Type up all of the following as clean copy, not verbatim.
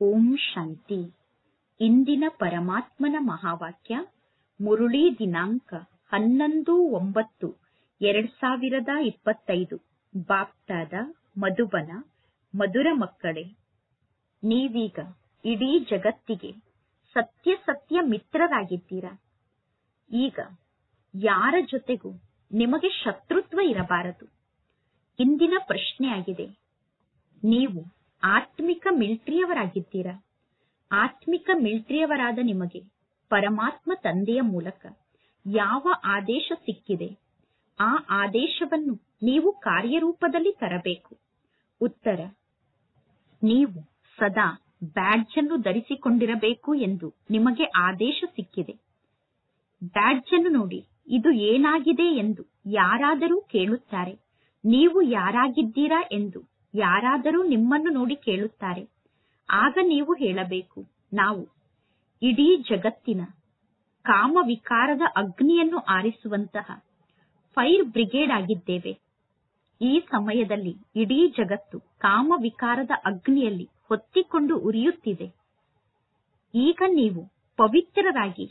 ಓಂ ಶಾಂತಿ. ಇಂದಿನ ಪರಮಾತ್ಮನ ಮಹಾವಾಕ್ಯ ಮುರುಳಿ ದಿನಾಂಕ 11/9/2025. ಬಾಪ್ತಾದ ಮಧುಬನ. ಮಧುರ ಮಕ್ಕಳೇ, ನೀವೀಗ ಇಡೀ ಜಗತ್ತಿಗೆ ಸತ್ಯ ಮಿತ್ರರಾಗಿದ್ದೀರಾ. ಈಗ ಯಾರ ಜೊತೆಗೂ ನಿಮಗೆ ಶತ್ರುತ್ವ ಇರಬಾರದು. ಇಂದಿನ ಪ್ರಶ್ನೆಯಾಗಿದೆ, ನೀವು ಆತ್ಮಿಕ ಮಿಲಿಟರಿಯವರಾಗಿದ್ದೀರಾ. ಆತ್ಮಿಕ ಮಿಲಿಟರಿಯವರಾದ ನಿಮಗೆ ಪರಮಾತ್ಮ ತಂದೆಯ ಮೂಲಕ ಯಾವ ಆದೇಶ ಸಿಕ್ಕಿದೆ, ಆ ಆದೇಶವನ್ನು ನೀವು ಕಾರ್ಯರೂಪದಲ್ಲಿ ತರಬೇಕು. ಉತ್ತರ: ನೀವು ಸದಾ ಬ್ಯಾಡ್ಜ್ ಅನ್ನು ಧರಿಸಿಕೊಂಡಿರಬೇಕು ಎಂದು ನಿಮಗೆ ಆದೇಶ ಸಿಕ್ಕಿದೆ. ಬ್ಯಾಡ್ಜ್ ಅನ್ನು ನೋಡಿ ಇದು ಏನಾಗಿದೆ ಎಂದು ಯಾರಾದರೂ ಕೇಳುತ್ತಾರೆ. ನೀವು ಯಾರಾಗಿದ್ದೀರಾ ಎಂದು ಯಾರಾದರೂ ನಿಮ್ಮನ್ನು ನೋಡಿ ಕೇಳುತ್ತಾರೆ. ಆಗ ನೀವು ಹೇಳಬೇಕು, ನಾವು ಇಡೀ ಜಗತ್ತಿನ ಕಾಮವಿಕಾರದ ಅಗ್ನಿಯನ್ನು ಆರಿಸುವಂತಹ ಫೈರ್ ಬ್ರಿಗೇಡ್ ಆಗಿದ್ದೇವೆ. ಈ ಸಮಯದಲ್ಲಿ ಇಡೀ ಜಗತ್ತು ಕಾಮವಿಕಾರದ ಅಗ್ನಿಯಲ್ಲಿ ಹೊತ್ತಿಕೊಂಡು ಉರಿಯುತ್ತಿದೆ. ಈಗ ನೀವು ಪವಿತ್ರರಾಗಿ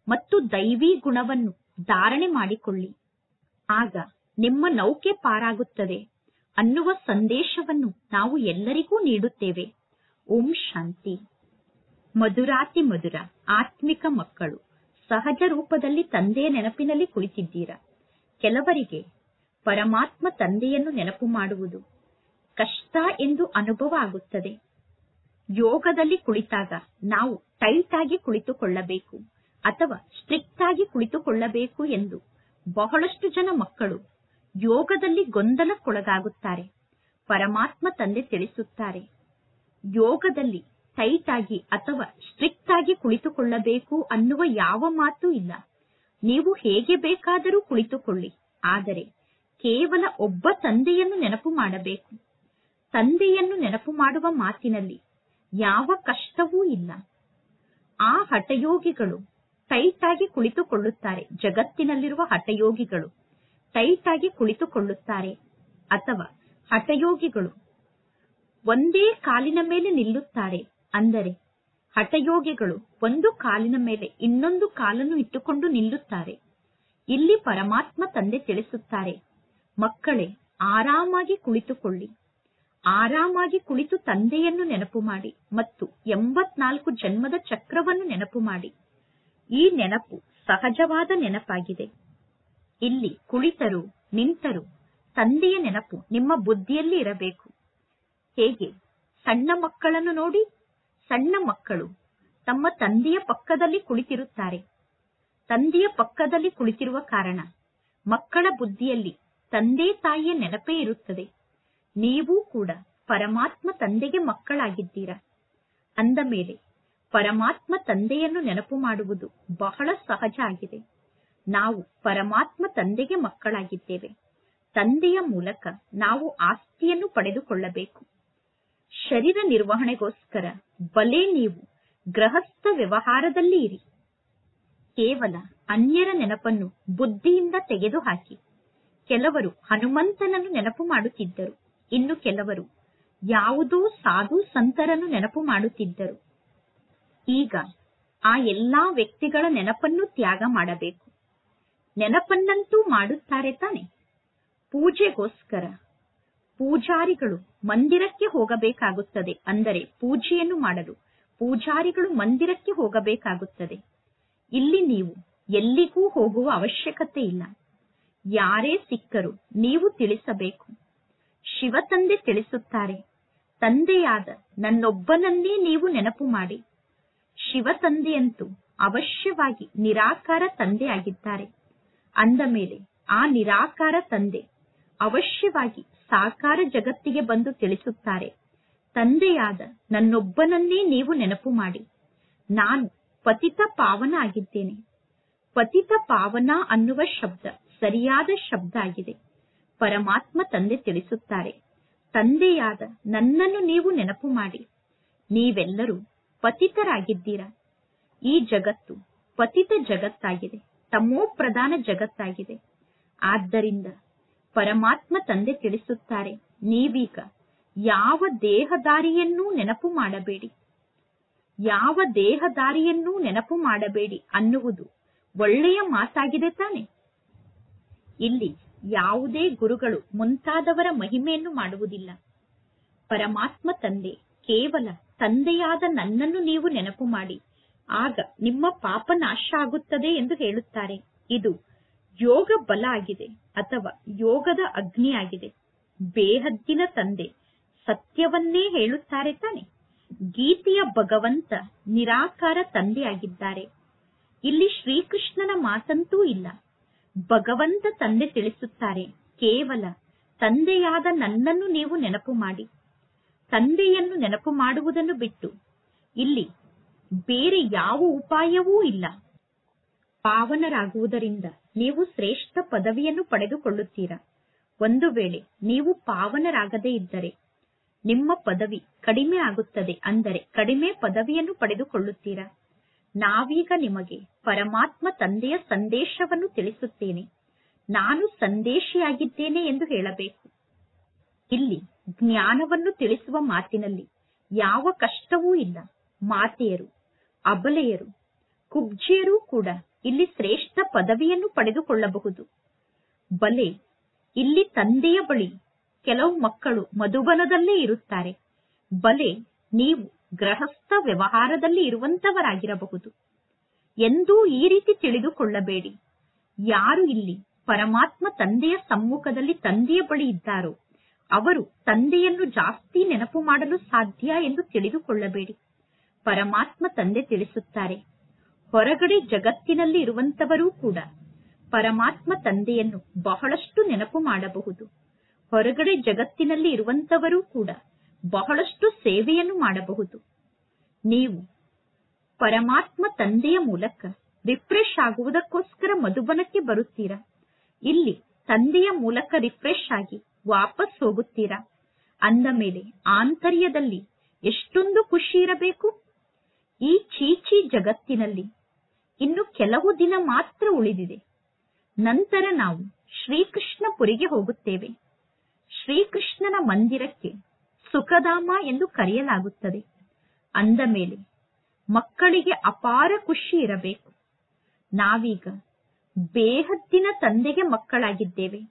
ಮತ್ತು ದೈವಿ ಗುಣವನ್ನು ಧಾರಣೆ ಮಾಡಿಕೊಳ್ಳಿ. ಆಗ ನಿಮ್ಮ ನೌಕೆ ಪಾರಾಗುತ್ತದೆ ಅನ್ನುವ ಸಂದೇಶವನ್ನು ನಾವು ಎಲ್ಲರಿಗೂ ನೀಡುತ್ತೇವೆ. ಓಂ ಶಾಂತಿ. ಮಧುರಾತಿ ಮಧುರ ಆತ್ಮಿಕ ಮಕ್ಕಳು, ಸಹಜ ರೂಪದಲ್ಲಿ ತಂದೆಯ ನೆನಪಿನಲ್ಲಿ ಕುಳಿತಿದ್ದೀರಾ. ಕೆಲವರಿಗೆ ಪರಮಾತ್ಮ ತಂದೆಯನ್ನು ನೆನಪು ಮಾಡುವುದು ಕಷ್ಟ ಎಂದು ಅನುಭವ ಆಗುತ್ತದೆ. ಯೋಗದಲ್ಲಿ ಕುಳಿತಾಗ ನಾವು ಟೈಟ್ ಆಗಿ ಕುಳಿತುಕೊಳ್ಳಬೇಕು ಅಥವಾ ಸ್ಟ್ರಿಕ್ಟ್ ಆಗಿ ಕುಳಿತುಕೊಳ್ಳಬೇಕು ಎಂದು ಬಹಳಷ್ಟು ಜನ ಮಕ್ಕಳು ಯೋಗದಲ್ಲಿ ಗೊಂದಲಕ್ಕೊಳಗಾಗುತ್ತಾರೆ. ಪರಮಾತ್ಮ ತಂದೆ ತಿಳಿಸುತ್ತಾರೆ, ಯೋಗದಲ್ಲಿ ಟೈಟ್ ಆಗಿ ಅಥವಾ ಸ್ಟ್ರಿಕ್ಟ್ ಆಗಿ ಕುಳಿತುಕೊಳ್ಳಬೇಕು ಅನ್ನುವ ಯಾವ ಮಾತು ಇಲ್ಲ. ನೀವು ಹೇಗೆ ಬೇಕಾದರೂ ಕುಳಿತುಕೊಳ್ಳಿ, ಆದರೆ ಕೇವಲ ಒಬ್ಬ ತಂದೆಯನ್ನು ನೆನಪು ಮಾಡಬೇಕು. ತಂದೆಯನ್ನು ನೆನಪು ಮಾಡುವ ಮಾತಿನಲ್ಲಿ ಯಾವ ಕಷ್ಟವೂ ಇಲ್ಲ. ಆ ಹಠಯೋಗಿಗಳು ಟೈಟ್ ಆಗಿ ಕುಳಿತುಕೊಳ್ಳುತ್ತಾರೆ. ಜಗತ್ತಿನಲ್ಲಿರುವ ಹಠಯೋಗಿಗಳು ಟೈಟ್ ಆಗಿ ಕುಳಿತುಕೊಳ್ಳುತ್ತಾರೆ. ಅಥವಾ ಹಠಯೋಗಿಗಳು ಒಂದೇ ಕಾಲಿನ ಮೇಲೆ ನಿಲ್ಲುತ್ತಾರೆ. ಅಂದರೆ ಹಠಯೋಗಿಗಳು ಒಂದು ಕಾಲಿನ ಮೇಲೆ ಇನ್ನೊಂದು ಕಾಲನ್ನು ಇಟ್ಟುಕೊಂಡು ನಿಲ್ಲುತ್ತಾರೆ. ಇಲ್ಲಿ ಪರಮಾತ್ಮ ತಂದೆ ತಿಳಿಸುತ್ತಾರೆ, ಮಕ್ಕಳೇ, ಆರಾಮಾಗಿ ಕುಳಿತುಕೊಳ್ಳಿ. ಆರಾಮಾಗಿ ಕುಳಿತು ತಂದೆಯನ್ನು ನೆನಪು ಮಾಡಿ ಮತ್ತು 84 ಜನ್ಮದ ಚಕ್ರವನ್ನು ನೆನಪು ಮಾಡಿ. ಈ ನೆನಪು ಸಹಜವಾದ ನೆನಪಾಗಿದೆ. ಇಲ್ಲಿ ಕುಳಿತರು ನಿಂತರು ತಂದೆಯ ನೆನಪು ನಿಮ್ಮ ಬುದ್ಧಿಯಲ್ಲಿ ಇರಬೇಕು. ಹೇಗೆ ಸಣ್ಣ ಮಕ್ಕಳನ್ನು ನೋಡಿ, ಸಣ್ಣ ಮಕ್ಕಳು ತಮ್ಮ ತಂದೆಯ ಪಕ್ಕದಲ್ಲಿ ಕುಳಿತಿರುತ್ತಾರೆ. ತಂದೆಯ ಪಕ್ಕದಲ್ಲಿ ಕುಳಿತಿರುವ ಕಾರಣ ಮಕ್ಕಳ ಬುದ್ಧಿಯಲ್ಲಿ ತಂದೆ ತಾಯಿಯ ನೆನಪೇ ಇರುತ್ತದೆ. ನೀವು ಕೂಡ ಪರಮಾತ್ಮ ತಂದೆಗೆ ಮಕ್ಕಳಾಗಿದ್ದೀರಾ. ಅಂದ ಮೇಲೆ ಪರಮಾತ್ಮ ತಂದೆಯನ್ನು ನೆನಪು ಮಾಡುವುದು ಬಹಳ ಸಹಜ ಆಗಿದೆ. ನಾವು ಪರಮಾತ್ಮ ತಂದೆಗೆ ಮಕ್ಕಳಾಗಿದ್ದೇವೆ. ತಂದೆಯ ಮೂಲಕ ನಾವು ಆಸ್ತಿಯನ್ನು ಪಡೆದುಕೊಳ್ಳಬೇಕು. ಶರೀರ ನಿರ್ವಹಣೆಗೋಸ್ಕರ ಬಲೆ ನೀವು ಗೃಹಸ್ಥ ವ್ಯವಹಾರದಲ್ಲಿ ಇರಿ. ಕೇವಲ ಅನ್ಯರ ನೆನಪನ್ನು ಬುದ್ಧಿಯಿಂದ ತೆಗೆದುಹಾಕಿ. ಕೆಲವರು ಹನುಮಂತನನ್ನು ನೆನಪು ಮಾಡುತ್ತಿದ್ದರು, ಇನ್ನು ಕೆಲವರು ಯಾವುದೋ ಸಾಧು ಸಂತರನ್ನು ನೆನಪು ಮಾಡುತ್ತಿದ್ದರು. ಈಗ ಆ ಎಲ್ಲಾ ವ್ಯಕ್ತಿಗಳ ನೆನಪನ್ನು ತ್ಯಾಗ ಮಾಡಬೇಕು. ನೆನಪನ್ನಂತೂ ಮಾಡುತ್ತಾರೆ ತಾನೆ. ಪೂಜೆಗೋಸ್ಕರ ಪೂಜಾರಿಗಳು ಮಂದಿರಕ್ಕೆ ಹೋಗಬೇಕಾಗುತ್ತದೆ. ಅಂದರೆ ಪೂಜೆಯನ್ನು ಮಾಡಲು ಪೂಜಾರಿಗಳು ಮಂದಿರಕ್ಕೆ ಹೋಗಬೇಕಾಗುತ್ತದೆ. ಇಲ್ಲಿ ನೀವು ಎಲ್ಲಿಗೂ ಹೋಗುವ ಅವಶ್ಯಕತೆ ಇಲ್ಲ. ಯಾರೇ ಸಿಕ್ಕರೂ ನೀವು ತಿಳಿಸಬೇಕು. ಶಿವತಂದೆ ತಿಳಿಸುತ್ತಾರೆ, ತಂದೆಯಾದ ನನ್ನೊಬ್ಬನನ್ನೇ ನೀವು ನೆನಪು ಮಾಡಿ. ಶಿವತಂದೆಯಂತೂ ಅವಶ್ಯವಾಗಿ ನಿರಾಕಾರ ತಂದೆಯಾಗಿದ್ದಾರೆ. ಅಂದ ಮೇಲೆ ಆ ನಿರಾಕಾರ ತಂದೆ ಅವಶ್ಯವಾಗಿ ಸಾಕಾರ ಜಗತ್ತಿಗೆ ಬಂದು ತಿಳಿಸುತ್ತಾರೆ, ತಂದೆಯಾದ ನನ್ನೊಬ್ಬನನ್ನೇ ನೀವು ನೆನಪು ಮಾಡಿ. ನಾನು ಪತಿತ ಪಾವನ ಆಗಿದ್ದೇನೆ. ಪತಿತ ಪಾವನ ಅನ್ನುವ ಶಬ್ದ ಸರಿಯಾದ ಶಬ್ದ ಆಗಿದೆ. ಪರಮಾತ್ಮ ತಂದೆ ತಿಳಿಸುತ್ತಾರೆ, ತಂದೆಯಾದ ನನ್ನನ್ನು ನೀವು ನೆನಪು ಮಾಡಿ. ನೀವೆಲ್ಲರೂ ಪತಿತರಾಗಿದ್ದೀರಾ. ಈ ಜಗತ್ತು ಪತಿತ ಜಗತ್ತಾಗಿದೆ, ತಮೋ ಪ್ರಧಾನ ಜಗತ್ತಾಗಿದೆ. ಆದ್ದರಿಂದ ಪರಮಾತ್ಮ ತಂದೆ ತಿಳಿಸುತ್ತಾರೆ, ನೀವೀಗ ಯಾವ ದೇಹದಾರಿಯನ್ನೂ ನೆನಪು ಮಾಡಬೇಡಿ. ಯಾವ ದೇಹದಾರಿಯನ್ನೂ ನೆನಪು ಮಾಡಬೇಡಿ ಅನ್ನುವುದು ಒಳ್ಳೆಯ ಮಾತಾಗಿದೆ ತಾನೆ. ಇಲ್ಲಿ ಯಾವುದೇ ಗುರುಗಳು ಮುಂತಾದವರ ಮಹಿಮೆಯನ್ನು ಮಾಡುವುದಿಲ್ಲ. ಪರಮಾತ್ಮ ತಂದೆ ಕೇವಲ ತಂದೆಯಾದ ನನ್ನನ್ನು ನೀವು ನೆನಪು ಮಾಡಿ, ಆಗ ನಿಮ್ಮ ಪಾಪ ನಾಶ ಆಗುತ್ತದೆ ಎಂದು ಹೇಳುತ್ತಾರೆ. ಇದು ಯೋಗ ಬಲ ಆಗಿದೆ ಅಥವಾ ಯೋಗದ ಅಗ್ನಿ ಆಗಿದೆ. ಬೇಹದ್ದಿನ ತಂದೆ ಸತ್ಯವನ್ನೇ ಹೇಳುತ್ತಾರೆ ತಾನೆ. ಗೀತೆಯ ಭಗವಂತ ನಿರಾಕಾರ ತಂದೆಯಾಗಿದ್ದಾರೆ. ಇಲ್ಲಿ ಶ್ರೀಕೃಷ್ಣನ ಮಾತಂತೂ ಇಲ್ಲ. ಭಗವಂತ ತಂದೆ ತಿಳಿಸುತ್ತಾರೆ, ಕೇವಲ ತಂದೆಯಾದ ನನ್ನನ್ನು ನೀವು ನೆನಪು ಮಾಡಿ. ತಂದೆಯನ್ನು ನೆನಪು ಮಾಡುವುದನ್ನು ಬಿಟ್ಟು ಇಲ್ಲಿ ಬೇರೆ ಯಾವ ಉಪಾಯವೂ ಇಲ್ಲ. ಪಾವನರಾಗುವುದರಿಂದ ನೀವು ಶ್ರೇಷ್ಠ ಪದವಿಯನ್ನು ಪಡೆದುಕೊಳ್ಳುತ್ತೀರಾ. ಒಂದು ವೇಳೆ ನೀವು ಪಾವನರಾಗದೇ ಇದ್ದರೆ ನಿಮ್ಮ ಪದವಿ ಕಡಿಮೆ ಆಗುತ್ತದೆ, ಅಂದರೆ ಕಡಿಮೆ ಪದವಿಯನ್ನು ಪಡೆದುಕೊಳ್ಳುತ್ತೀರಾ. ನಾವೀಗ ನಿಮಗೆ ಪರಮಾತ್ಮ ತಂದೆಯ ಸಂದೇಶವನ್ನು ತಿಳಿಸುತ್ತೇನೆ. ನಾನು ಸಂದೇಶಿಯಾಗಿದ್ದೇನೆ ಎಂದು ಹೇಳಬೇಕು. ಇಲ್ಲಿ ಜ್ಞಾನವನ್ನು ತಿಳಿಸುವ ಮಾತಿನಲ್ಲಿ ಯಾವ ಕಷ್ಟವೂ ಇಲ್ಲ. ಮಾತೆಯರು, ಅಬಲೆಯರು, ಕುಬ್ಜಿಯರೂ ಕೂಡ ಇಲ್ಲಿ ಶ್ರೇಷ್ಠ ಪದವಿಯನ್ನು ಪಡೆದುಕೊಳ್ಳಬಹುದು. ಬಲೆ, ಇಲ್ಲಿ ತಂದೆಯ ಬಳಿ ಕೆಲವು ಮಕ್ಕಳು ಮಧುಬನದಲ್ಲೇ ಇರುತ್ತಾರೆ. ಬಲೆ, ನೀವು ಗೃಹಸ್ಥ ವ್ಯವಹಾರದಲ್ಲಿ ಇರುವಂತವರಾಗಿರಬಹುದು. ಎಂದೂ ಈ ರೀತಿ ತಿಳಿದುಕೊಳ್ಳಬೇಡಿ. ಯಾರು ಇಲ್ಲಿ ಪರಮಾತ್ಮ ತಂದೆಯ ಸಮ್ಮುಖದಲ್ಲಿ ತಂದೆಯ ಬಳಿ ಇದ್ದಾರೋ ಅವರು ತಂದೆಯನ್ನು ಜಾಸ್ತಿ ನೆನಪು ಮಾಡಲು ಸಾಧ್ಯ ಎಂದು ತಿಳಿದುಕೊಳ್ಳಬೇಡಿ. ಪರಮಾತ್ಮ ತಂದೆ ತಿಳಿಸುತ್ತಾರೆ, ಹೊರಗಡೆ ಜಗತ್ತಿನಲ್ಲಿ ಇರುವಂತವರೂ ಕೂಡ ಪರಮಾತ್ಮ ತಂದೆಯನ್ನು ಬಹಳಷ್ಟು ನೆನಪು ಮಾಡಬಹುದು. ಹೊರಗಡೆ ಜಗತ್ತಿನಲ್ಲಿ ಇರುವಂತವರೂ ಕೂಡ ಬಹಳಷ್ಟು ಸೇವೆಯನ್ನು ಮಾಡಬಹುದು. ನೀವು ಪರಮಾತ್ಮ ತಂದೆಯ ಮೂಲಕ ರಿಫ್ರೆಶ್ ಆಗುವುದಕ್ಕೋಸ್ಕರ ಮಧುಬನಕ್ಕೆ ಬರುತ್ತೀರಾ. ಇಲ್ಲಿ ತಂದೆಯ ಮೂಲಕ ರಿಫ್ರೆಶ್ ಆಗಿ ವಾಪಸ್ ಹೋಗುತ್ತೀರಾ. ಅಂದ ಮೇಲೆ ಆಂತರ್ಯದಲ್ಲಿ ಎಷ್ಟೊಂದು ಖುಷಿ ಇರಬೇಕು. ಈ ಚೀಚಿ ಜಗತ್ತಿನಲ್ಲಿ ಇನ್ನು ಕೆಲವು ದಿನ ಮಾತ್ರ ಉಳಿದಿದೆ. ನಂತರ ನಾವು ಶ್ರೀಕೃಷ್ಣಪುರಿಗೆ ಹೋಗುತ್ತೇವೆ. ಶ್ರೀಕೃಷ್ಣನ ಮಂದಿರಕ್ಕೆ ಸುಖಧಾಮ ಎಂದು ಕರೆಯಲಾಗುತ್ತದೆ. ಅಂದ ಮೇಲೆ ಮಕ್ಕಳಿಗೆ ಅಪಾರ ಖುಷಿ ಇರಬೇಕು. ನಾವೀಗ ಬೇಹದ್ದಿನ ತಂದೆಗೆ ಮಕ್ಕಳಾಗಿದ್ದೇವೆ.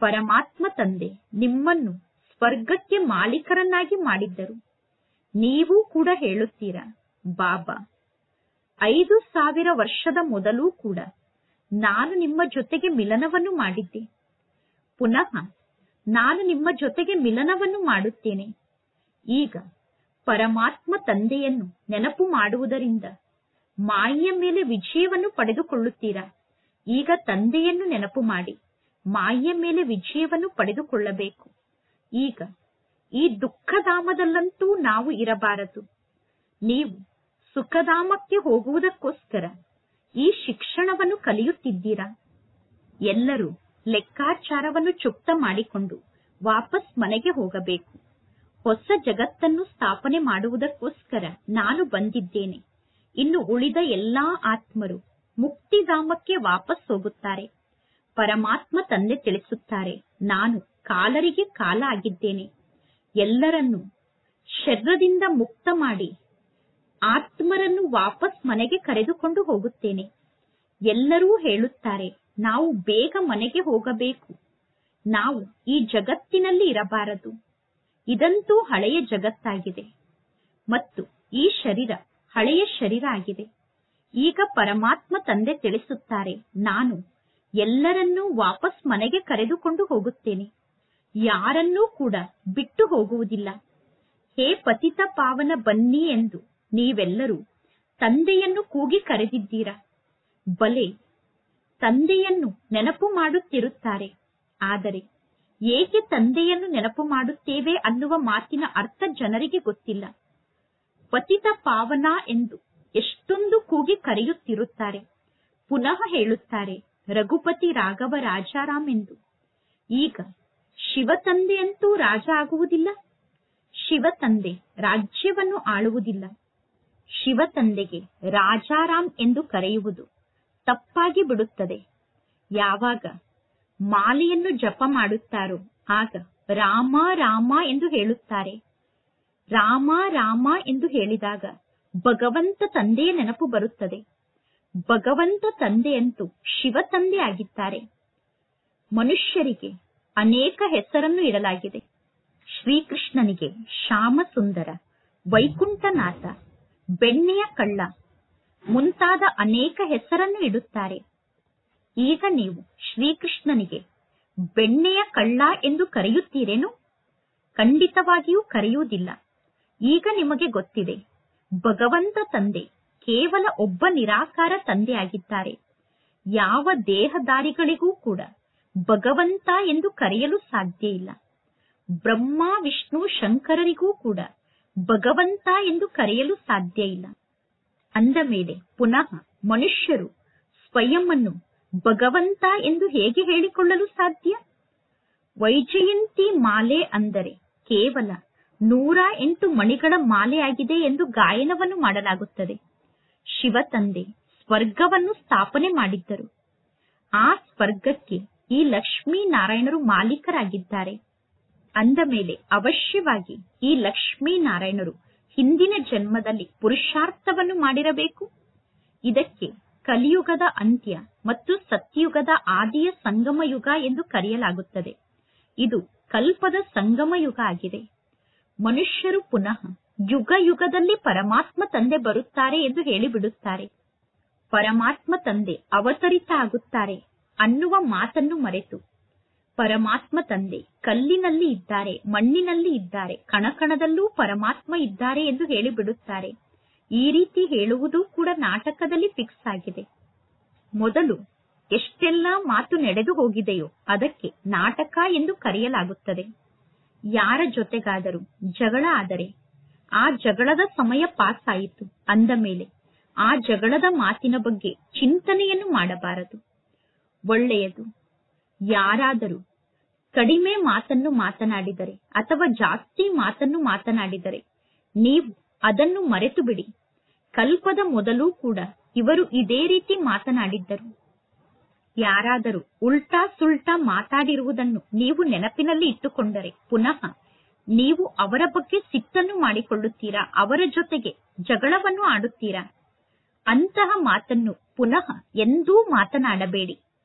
ಪರಮಾತ್ಮ ತಂದೆ ನಿಮ್ಮನ್ನು ಸ್ವರ್ಗಕ್ಕೆ ಮಾಲೀಕರನ್ನಾಗಿ ಮಾಡಿದ್ದರು. ನೀವು ಕೂಡ ಹೇಳುತ್ತೀರಾ, ಬಾಬಾ 5000 ವರ್ಷದ ಮೊದಲೂ ಕೂಡ ನಾನು ನಿಮ್ಮ ಜೊತೆಗೆ ಮಿಲನವನ್ನು ಮಾಡಿದ್ದೆ. ಪುನಃ ನಾನು ನಿಮ್ಮ ಜೊತೆಗೆ ಮಿಲನವನ್ನು ಮಾಡುತ್ತೇನೆ. ಈಗ ಪರಮಾತ್ಮ ತಂದೆಯನ್ನು ನೆನಪು ಮಾಡುವುದರಿಂದ ಮಾಯೆಯ ಮೇಲೆ ವಿಜಯವನ್ನು ಪಡೆದುಕೊಳ್ಳುತ್ತೀರಾ. ಈಗ ತಂದೆಯನ್ನು ನೆನಪು ಮಾಡಿ ಮಾಯೆಯ ಮೇಲೆ ವಿಜಯವನ್ನು ಪಡೆದುಕೊಳ್ಳಬೇಕು. ಈಗ ಈ ದುಃಖಧಾಮದಲ್ಲಂತೂ ನಾವು ಇರಬಾರದು. ನೀವು ಸುಖಧಾಮಕ್ಕೆ ಹೋಗುವುದಕ್ಕೋಸ್ಕರ ಈ ಶಿಕ್ಷಣವನ್ನು ಕಲಿಯುತ್ತಿದ್ದೀರಾ. ಎಲ್ಲರೂ ಲೆಕ್ಕಾಚಾರವನ್ನು ಚುಕ್ತ ಮಾಡಿಕೊಂಡು ವಾಪಸ್ ಮನೆಗೆ ಹೋಗಬೇಕು. ಹೊಸ ಜಗತ್ತನ್ನು ಸ್ಥಾಪನೆ ಮಾಡುವುದಕ್ಕೋಸ್ಕರ ನಾನು ಬಂದಿದ್ದೇನೆ. ಇನ್ನು ಉಳಿದ ಎಲ್ಲಾ ಆತ್ಮರು ಮುಕ್ತಿಧಾಮಕ್ಕೆ ವಾಪಸ್ ಹೋಗುತ್ತಾರೆ. ಪರಮಾತ್ಮ ತಂದೆ ತಿಳಿಸುತ್ತಾರೆ, ನಾನು ಕಾಲರಿಗೆ ಕಾಲ ಆಗಿದ್ದೇನೆ. ಎಲ್ಲರನ್ನೂ ಶರೀರದಿಂದ ಮುಕ್ತ ಮಾಡಿ ಆತ್ಮರನ್ನು ವಾಪಸ್ ಮನೆಗೆ ಕರೆದುಕೊಂಡು ಹೋಗುತ್ತೇನೆ. ಎಲ್ಲರೂ ಹೇಳುತ್ತಾರೆ, ನಾವು ಬೇಗ ಮನೆಗೆ ಹೋಗಬೇಕು. ನಾವು ಈ ಜಗತ್ತಿನಲ್ಲಿ ಇರಬಾರದು. ಇದಂತೂ ಹಳೆಯ ಜಗತ್ತಾಗಿದೆ ಮತ್ತು ಈ ಶರೀರ ಹಳೆಯ ಶರೀರ ಆಗಿದೆ. ಈಗ ಪರಮಾತ್ಮ ತಂದೆ ತಿಳಿಸುತ್ತಾರೆ, ನಾನು ಎಲ್ಲರನ್ನೂ ವಾಪಸ್ ಮನೆಗೆ ಕರೆದುಕೊಂಡು ಹೋಗುತ್ತೇನೆ. ಯಾರನ್ನೂ ಕೂಡ ಬಿಟ್ಟು ಹೋಗುವುದಿಲ್ಲ. ಹೇ ಪತಿತ ಪಾವನ ಬನ್ನಿ ಎಂದು ನೀವೆಲ್ಲರೂ ತಂದೆಯನ್ನು ಕೂಗಿ ಕರೆದಿದ್ದೀರಾ. ಬಲೆ, ತಂದೆಯನ್ನು ನೆನಪು ಮಾಡುತ್ತಿರುತ್ತಾರೆ. ಆದರೆ ಏಕೆ ತಂದೆಯನ್ನು ನೆನಪು ಮಾಡುತ್ತೇವೆ ಅನ್ನುವ ಮಾತಿನ ಅರ್ಥ ಜನರಿಗೆ ಗೊತ್ತಿಲ್ಲ. ಪತಿತ ಪಾವನ ಎಂದು ಎಷ್ಟೊಂದು ಕೂಗಿ ಕರೆಯುತ್ತಿರುತ್ತಾರೆ. ಪುನಃ ಹೇಳುತ್ತಾರೆ, ರಘುಪತಿ ರಾಘವ ರಾಜಾರಾಮ್ ಎಂದು. ಈಗ ಶಿವ ತಂದೆಯಂತೂ ರಾಜ ಆಗುವುದಿಲ್ಲ. ಶಿವ ತಂದೆ ರಾಜ್ಯವನ್ನು ಆಳುವುದಿಲ್ಲ. ಶಿವ ತಂದೆಗೆ ರಾಜಾರಾಮ್ ಎಂದು ಕರೆಯುವುದು ತಪ್ಪಾಗಿ ಬಿಡುತ್ತದೆ. ಯಾವಾಗ ಮಾಲೆಯನ್ನು ಜಪ ಮಾಡುತ್ತಾರೋ ಆಗ ರಾಮ ರಾಮ ಎಂದು ಹೇಳುತ್ತಾರೆ. ರಾಮ ರಾಮ ಎಂದು ಹೇಳಿದಾಗ ಭಗವಂತ ತಂದೆಯ ನೆನಪು ಬರುತ್ತದೆ. ಭಗವಂತ ತಂದೆಯಂತೂ ಶಿವ ತಂದೆ ಆಗಿದ್ದಾರೆ. ಮನುಷ್ಯರಿಗೆ ಅನೇಕ ಹೆಸರನ್ನು ಇಡಲಾಗಿದೆ. ಶ್ರೀಕೃಷ್ಣನಿಗೆ ಶ್ಯಾಮ ಸುಂದರ, ವೈಕುಂಠನಾಥ, ಬೆಣ್ಣೆಯ ಕಳ್ಳ ಮುಂತಾದ ಅನೇಕ ಹೆಸರನ್ನು ಇಡುತ್ತಾರೆ. ಈಗ ನೀವು ಶ್ರೀಕೃಷ್ಣನಿಗೆ ಬೆಣ್ಣೆಯ ಕಳ್ಳ ಎಂದು ಕರೆಯುತ್ತೀರೇನು? ಖಂಡಿತವಾಗಿಯೂ ಕರೆಯುವುದಿಲ್ಲ. ಈಗ ನಿಮಗೆ ಗೊತ್ತಿದೆ, ಭಗವಂತ ತಂದೆ ಕೇವಲ ಒಬ್ಬ ನಿರಾಕಾರ ತಂದೆ ಆಗಿದ್ದಾರೆ. ಯಾವ ದೇಹಧಾರಿಗಳಿಗೂ ಕೂಡ ಭಗವಂತ ಎಂದು ಕರೆಯಲು ಸಾಧ್ಯ ಇಲ್ಲ. ಬ್ರಹ್ಮ, ವಿಷ್ಣು, ಶಂಕರರಿಗೂ ಕೂಡ ಭಗವಂತ ಎಂದು ಕರೆಯಲು ಸಾಧ್ಯ ಇಲ್ಲ. ಅಂದ ಮೇಲೆ ಪುನಃ ಮನುಷ್ಯರು ಸ್ವಯಂ ಅನ್ನು ಭಗವಂತ ಎಂದು ಹೇಗೆ ಹೇಳಿಕೊಳ್ಳಲು ಸಾಧ್ಯ? ವೈಜಯಂತಿ ಮಾಲೆ ಅಂದರೆ ಕೇವಲ 108 ಮಣಿಗಳ ಮಾಲೆಯಾಗಿದೆ ಎಂದು ಗಾಯನವನ್ನು ಮಾಡಲಾಗುತ್ತದೆ. ಶಿವ ತಂದೆ ಸ್ವರ್ಗವನ್ನು ಸ್ಥಾಪನೆ ಮಾಡಿದ್ದರು. ಆ ಸ್ವರ್ಗಕ್ಕೆ ಈ ಲಕ್ಷ್ಮೀನಾರಾಯಣರು ಮಾಲೀಕರಾಗಿದ್ದಾರೆ. ಅಂದ ಮೇಲೆ ಅವಶ್ಯವಾಗಿ ಈ ಲಕ್ಷ್ಮೀನಾರಾಯಣರು ಹಿಂದಿನ ಜನ್ಮದಲ್ಲಿ ಪುರುಷಾರ್ಥವನ್ನು ಮಾಡಿರಬೇಕು. ಇದಕ್ಕೆ ಕಲಿಯುಗದ ಅಂತ್ಯ ಮತ್ತು ಸತ್ಯಯುಗದ ಆದಿಯ ಸಂಗಮ ಯುಗ ಎಂದು ಕರೆಯಲಾಗುತ್ತದೆ. ಇದು ಕಲ್ಪದ ಸಂಗಮ ಯುಗ ಆಗಿದೆ. ಮನುಷ್ಯರು ಪುನಃ ಯುಗ ಯುಗದಲ್ಲಿ ಪರಮಾತ್ಮ ತಂದೆ ಬರುತ್ತಾರೆ ಎಂದು ಹೇಳಿಬಿಡುತ್ತಾರೆ. ಪರಮಾತ್ಮ ತಂದೆ ಅವತರಿತ ಆಗುತ್ತಾರೆ ಅನ್ನುವ ಮಾತನ್ನು ಮರೆತು ಪರಮಾತ್ಮ ತಂದೆ ಕಲ್ಲಿನಲ್ಲಿ ಇದ್ದಾರೆ, ಮಣ್ಣಿನಲ್ಲಿ ಇದ್ದಾರೆ, ಕಣಕಣದಲ್ಲೂ ಪರಮಾತ್ಮ ಇದ್ದಾರೆ ಎಂದು ಹೇಳಿಬಿಡುತ್ತಾರೆ. ಈ ರೀತಿ ಹೇಳುವುದು ಕೂಡ ನಾಟಕದಲ್ಲಿ ಫಿಕ್ಸ್ ಆಗಿದೆ. ಮೊದಲು ಎಷ್ಟೆಲ್ಲಾ ಮಾತು ನಡೆದು ಹೋಗಿದೆಯೋ ಅದಕ್ಕೆ ನಾಟಕ ಎಂದು ಕರೆಯಲಾಗುತ್ತದೆ. ಯಾರ ಜೊತೆಗಾದರೂ ಜಗಳ ಆದರೆ ಆ ಜಗಳದ ಸಮಯ ಪಾಸ್ ಆಯಿತು ಅಂದ ಮೇಲೆ ಆ ಜಗಳದ ಮಾತಿನ ಬಗ್ಗೆ ಚಿಂತನೆಯನ್ನು ಮಾಡಬಾರದು. ಒಳ್ಳೆಯದು. ಯಾರಾದರೂ ಕಡಿಮೆ ಮಾತನ್ನು ಮಾತನಾಡಿದರೆ ಅಥವಾ ಜಾಸ್ತಿ ಮಾತನ್ನು ಮಾತನಾಡಿದರೆ ನೀವು ಅದನ್ನು ಮರೆತು ಬಿಡಿ. ಕಲ್ಪದ ಮೊದಲು ಕೂಡ ಇವರು ಇದೇ ರೀತಿ ಮಾತನಾಡಿದ್ದರು. ಯಾರಾದರೂ ಉಲ್ಟಾ ಸುಲ್ಟಾ ಮಾತಾಡಿರುವುದನ್ನು ನೀವು ನೆನಪಿನಲ್ಲಿ ಇಟ್ಟುಕೊಂಡರೆ ಪುನಃ ನೀವು ಅವರ ಬಗ್ಗೆ ಸಿಟ್ಟನ್ನು ಮಾಡಿಕೊಳ್ಳುತ್ತೀರಾ, ಅವರ ಜೊತೆಗೆ ಜಗಳವನ್ನು ಆಡುತ್ತೀರಾ. ಅಂತಹ ಮಾತನ್ನು ಪುನಃ ಎಂದೂ ಮಾತನಾಡಬೇಡಿ.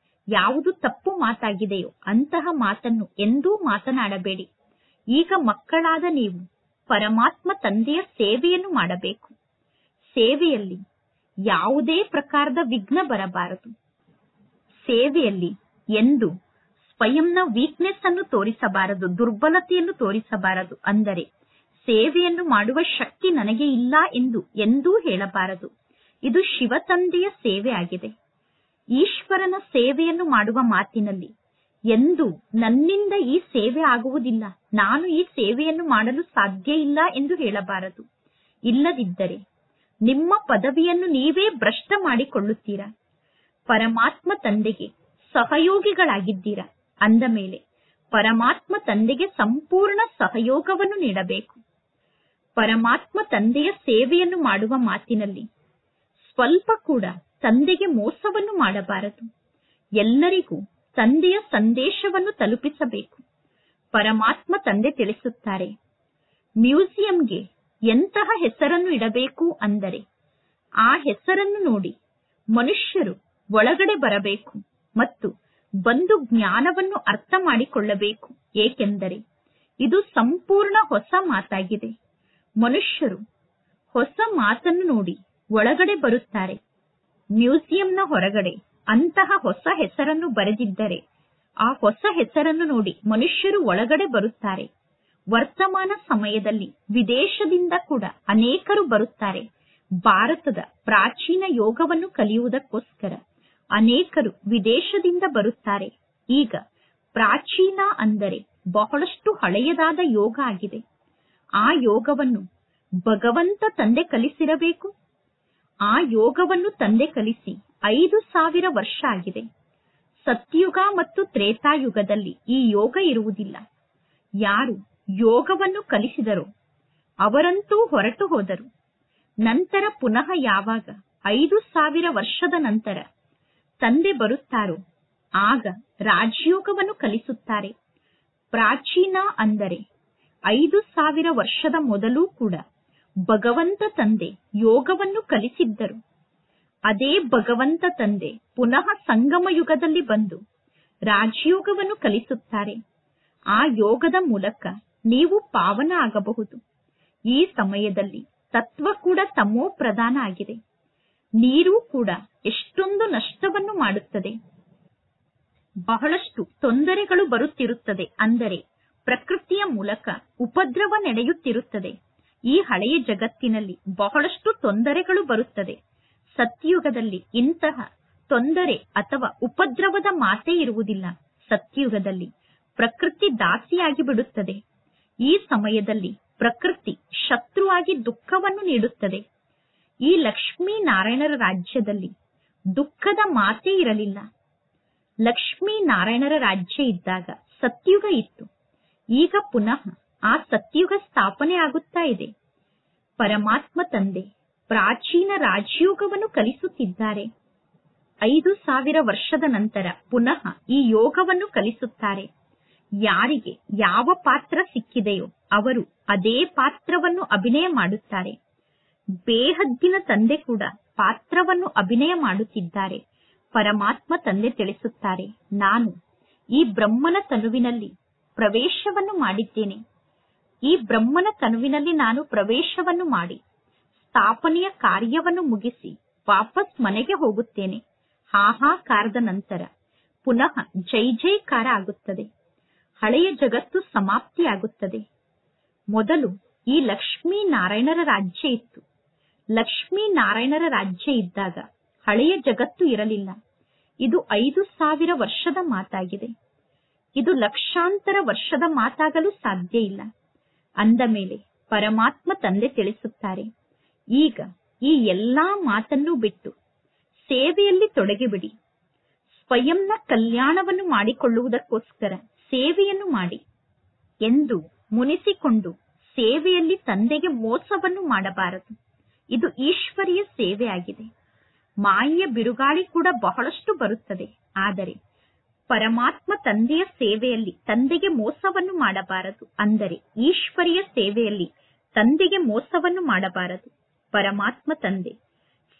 ಯಾವುದು ತಪ್ಪು ಮಾತಾಗಿದೆಯೋ ಅಂತಹ ಮಾತನ್ನು ಎಂದೂ ಮಾತನಾಡಬೇಡಿ. ಈಗ ಮಕ್ಕಳಾದ ನೀವು ಪರಮಾತ್ಮ ತಂದೆಯ ಸೇವೆಯನ್ನು ಮಾಡಬೇಕು. ಸೇವೆಯಲ್ಲಿ ಯಾವುದೇ ಪ್ರಕಾರದ ವಿಘ್ನ ಬರಬಾರದು. ಸೇವೆಯಲ್ಲಿ ಎಂದು ಸ್ವಯಂನ ವೀಕ್ನೆಸ್ ಅನ್ನು ತೋರಿಸಬಾರದು, ದುರ್ಬಲತೆಯನ್ನು ತೋರಿಸಬಾರದು. ಅಂದರೆ ಸೇವೆಯನ್ನು ಮಾಡುವ ಶಕ್ತಿ ನನಗೆ ಇಲ್ಲ ಎಂದು ಎಂದೂ ಹೇಳಬಾರದು. ಇದು ಶಿವ ತಂದೆಯ ಸೇವೆ ಆಗಿದೆ. ಈಶ್ವರನ ಸೇವೆಯನ್ನು ಮಾಡುವ ಮಾತಿನಲ್ಲಿ ಎಂದು ನನ್ನಿಂದ ಈ ಸೇವೆ ಆಗುವುದಿಲ್ಲ, ನಾನು ಈ ಸೇವೆಯನ್ನು ಮಾಡಲು ಸಾಧ್ಯ ಇಲ್ಲ ಎಂದು ಹೇಳಬಾರದು. ಇಲ್ಲದಿದ್ದರೆ ನಿಮ್ಮ ಪದವಿಯನ್ನು ನೀವೇ ಭ್ರಷ್ಟ ಮಾಡಿಕೊಳ್ಳುತ್ತೀರಾ. ಪರಮಾತ್ಮ ತಂದೆಗೆ ಸಹಯೋಗಿಗಳಾಗಿದ್ದೀರಾ ಅಂದ ಮೇಲೆ ಪರಮಾತ್ಮ ತಂದೆಗೆ ಸಂಪೂರ್ಣ ಸಹಯೋಗವನ್ನು ನೀಡಬೇಕು. ಪರಮಾತ್ಮ ತಂದೆಯ ಸೇವೆಯನ್ನು ಮಾಡುವ ಮಾತಿನಲ್ಲಿ ಸ್ವಲ್ಪ ಕೂಡ ತಂದೆಗೆ ಮೋಸವನ್ನು ಮಾಡಬಾರದು. ಎಲ್ಲರಿಗೂ ತಂದೆಯ ಸಂದೇಶವನ್ನು ತಲುಪಿಸಬೇಕು. ಪರಮಾತ್ಮ ತಂದೆ ತಿಳಿಸುತ್ತಾರೆ, ಮ್ಯೂಸಿಯಂಗೆ ಎಂತಹ ಹೆಸರನ್ನು ಇಡಬೇಕು ಅಂದರೆ ಆ ಹೆಸರನ್ನು ನೋಡಿ ಮನುಷ್ಯರು ಒಳಗಡೆ ಬರಬೇಕು ಮತ್ತು ಬಂದು ಜ್ಞಾನವನ್ನು ಅರ್ಥ ಮಾಡಿಕೊಳ್ಳಬೇಕು. ಏಕೆಂದರೆ ಇದು ಸಂಪೂರ್ಣ ಹೊಸ ಮಾತಾಗಿದೆ. ಮನುಷ್ಯರು ಹೊಸ ಮಾತನ್ನು ನೋಡಿ ಒಳಗಡೆ ಬರುತ್ತಾರೆ. ಮ್ಯೂಸಿಯಂನ ಹೊರಗಡೆ ಅಂತಹ ಹೊಸ ಹೆಸರನ್ನು ಬರೆದಿದ್ದರೆ ಆ ಹೊಸ ಹೆಸರನ್ನು ನೋಡಿ ಮನುಷ್ಯರು ಒಳಗಡೆ ಬರುತ್ತಾರೆ. ವರ್ತಮಾನ ಸಮಯದಲ್ಲಿ ವಿದೇಶದಿಂದ ಕೂಡ ಅನೇಕರು ಬರುತ್ತಾರೆ. ಭಾರತದ ಪ್ರಾಚೀನ ಯೋಗವನ್ನು ಕಲಿಯುವುದಕ್ಕೋಸ್ಕರ ಅನೇಕರು ವಿದೇಶದಿಂದ ಬರುತ್ತಾರೆ. ಈಗ ಪ್ರಾಚೀನ ಅಂದರೆ ಬಹಳಷ್ಟು ಹಳೆಯದಾದ ಯೋಗ ಆಗಿದೆ. ಆ ಯೋಗವನ್ನು ಭಗವಂತ ತಂದೆ ಕಲಿಸಿರಬೇಕು. ಆ ಯೋಗವನ್ನು ತಂದೆ ಕಲಿಸಿ 5000 ವರ್ಷ ಆಗಿದೆ. ಸತ್ಯುಗ ಮತ್ತು ತ್ರೇತಾಯುಗದಲ್ಲಿ ಈ ಯೋಗ ಇರುವುದಿಲ್ಲ. ಯಾರು ಯೋಗವನ್ನು ಕಲಿಸಿದರೋ ಅವರಂತೂ ಹೊರಟು ಹೋದರು. ನಂತರ ಪುನಃ ಯಾವಾಗ 5000 ವರ್ಷದ ನಂತರ ತಂದೆ ಬರುತ್ತಾರೋ ಆಗ ರಾಜಯೋಗವನ್ನು ಕಲಿಸುತ್ತಾರೆ. ಪ್ರಾಚೀನ ಅಂದರೆ 5000 ವರ್ಷದ ಮೊದಲು ಕೂಡ ಭಗವಂತ ತಂದೆ ಯೋಗವನ್ನು ಕಲಿಸಿದ್ದರು. ಅದೇ ಭಗವಂತ ತಂದೆ ಪುನಃ ಸಂಗಮ ಯುಗದಲ್ಲಿ ಬಂದು ರಾಜಯೋಗವನ್ನು ಕಲಿಸುತ್ತಾರೆ. ಆ ಯೋಗದ ಮೂಲಕ ನೀವು ಪಾವನ ಆಗಬಹುದು. ಈ ಸಮಯದಲ್ಲಿ ತತ್ವ ಕೂಡ ತಮೋ ಪ್ರಧಾನ ಆಗಿದೆ. ನೀರು ಕೂಡ ಎಷ್ಟೊಂದು ನಷ್ಟವನ್ನು ಮಾಡುತ್ತದೆ. ಬಹಳಷ್ಟು ತೊಂದರೆಗಳು ಬರುತ್ತಿರುತ್ತದೆ. ಅಂದರೆ ಪ್ರಕೃತಿಯ ಮೂಲಕ ಉಪದ್ರವ ನಡೆಯುತ್ತಿರುತ್ತದೆ. ಈ ಹಳೆಯ ಜಗತ್ತಿನಲ್ಲಿ ಬಹಳಷ್ಟು ತೊಂದರೆಗಳು ಬರುತ್ತದೆ. ಸತ್ಯುಗದಲ್ಲಿ ಇಂತಹ ತೊಂದರೆ ಅಥವಾ ಉಪದ್ರವದ ಮಾತೇ ಇರುವುದಿಲ್ಲ. ಸತ್ಯುಗದಲ್ಲಿ ಪ್ರಕೃತಿ ದಾಸಿಯಾಗಿ ಬಿಡುತ್ತದೆ. ಈ ಸಮಯದಲ್ಲಿ ಪ್ರಕೃತಿ ಶತ್ರುವಾಗಿ ದುಃಖವನ್ನು ನೀಡುತ್ತದೆ. ಈ ಲಕ್ಷ್ಮೀನಾರಾಯಣರ ರಾಜ್ಯದಲ್ಲಿ ದುಃಖದ ಮಾತೇ ಇರಲಿಲ್ಲ. ಲಕ್ಷ್ಮೀನಾರಾಯಣರ ರಾಜ್ಯ ಇದ್ದಾಗ ಸತ್ಯುಗ ಇತ್ತು. ಈಗ ಪುನಃ ಆ ಸತ್ಯುಗ ಸ್ಥಾಪನೆ ಆಗುತ್ತಾ ಇದೆ. ಪರಮಾತ್ಮ ತಂದೆ ಪ್ರಾಚೀನ ರಾಜಯೋಗವನ್ನು ಕಲಿಸುತ್ತಿದ್ದಾರೆ. 5000 ವರ್ಷದ ನಂತರ ಪುನಃ ಈ ಯೋಗವನ್ನು ಕಲಿಸುತ್ತಾರೆ. ಯಾರಿಗೆ ಯಾವ ಪಾತ್ರ ಸಿಕ್ಕಿದೆಯೋ ಅವರು ಅದೇ ಪಾತ್ರವನ್ನು ಅಭಿನಯ ಮಾಡುತ್ತಾರೆ. ಬೇಹದ್ದಿನ ತಂದೆ ಕೂಡ ಪಾತ್ರವನ್ನು ಅಭಿನಯ ಮಾಡುತ್ತಿದ್ದಾರೆ. ಪರಮಾತ್ಮ ತಂದೆ ತಿಳಿಸುತ್ತಾರೆ, ನಾನು ಈ ಬ್ರಹ್ಮನ ತನುವಿನಲ್ಲಿ ಪ್ರವೇಶವನ್ನು ಮಾಡಿದ್ದೇನೆ. ಈ ಬ್ರಹ್ಮನ ತನುವಿನಲ್ಲಿ ನಾನು ಪ್ರವೇಶವನ್ನು ಮಾಡಿ ಸ್ಥಾಪನೆಯ ಕಾರ್ಯವನ್ನು ಮುಗಿಸಿ ವಾಪಸ್ ಮನೆಗೆ ಹೋಗುತ್ತೇನೆ. ಹಾಹಾಕಾರದ ನಂತರ ಪುನಃ ಜೈ ಜೈಕಾರ ಆಗುತ್ತದೆ. ಹಳೆಯ ಜಗತ್ತು ಸಮಾಪ್ತಿಯಾಗುತ್ತದೆ. ಮೊದಲು ಈ ಲಕ್ಷ್ಮೀನಾರಾಯಣರ ರಾಜ್ಯ ಇತ್ತು. ಲಕ್ಷ್ಮೀನಾರಾಯಣರ ರಾಜ್ಯ ಇದ್ದಾಗ ಹಳೆಯ ಜಗತ್ತು ಇರಲಿಲ್ಲ. ಇದು 5000 ವರ್ಷದ ಮಾತಾಗಿದೆ. ಇದು ಲಕ್ಷಾಂತರ ವರ್ಷದ ಮಾತಾಗಲು ಸಾಧ್ಯ ಇಲ್ಲ. ಅಂದ ಮೇಲೆ ಪರಮಾತ್ಮ ತಂದೆ ತಿಳಿಸುತ್ತಾರೆ, ಈಗ ಈ ಎಲ್ಲಾ ಮಾತನ್ನು ಬಿಟ್ಟು ಸೇವೆಯಲ್ಲಿ ತೊಡಗಿಬಿಡಿ. ಸ್ವಯಂನ ಕಲ್ಯಾಣವನ್ನು ಮಾಡಿಕೊಳ್ಳುವುದಕ್ಕೋಸ್ಕರ ಸೇವೆಯನ್ನು ಮಾಡಿ ಎಂದು ಮುನಿಸಿಕೊಂಡು ಸೇವೆಯಲ್ಲಿ ತಂದೆಗೆ ಮೋಸವನ್ನು ಮಾಡಬಾರದು. ಇದು ಈಶ್ವರಿಯ ಸೇವೆ ಆಗಿದೆ. ಮಾಯೆಯ ಬಿರುಗಾಳಿ ಕೂಡ ಬಹಳಷ್ಟು ಬರುತ್ತದೆ. ಆದರೆ ಪರಮಾತ್ಮ ತಂದೆಯ ಸೇವೆಯಲ್ಲಿ ತಂದೆಗೆ ಮೋಸವನ್ನು ಮಾಡಬಾರದು. ಅಂದರೆ ಈಶ್ವರಿಯ ಸೇವೆಯಲ್ಲಿ ತಂದೆಗೆ ಮೋಸವನ್ನು ಮಾಡಬಾರದು. ಪರಮಾತ್ಮ ತಂದೆ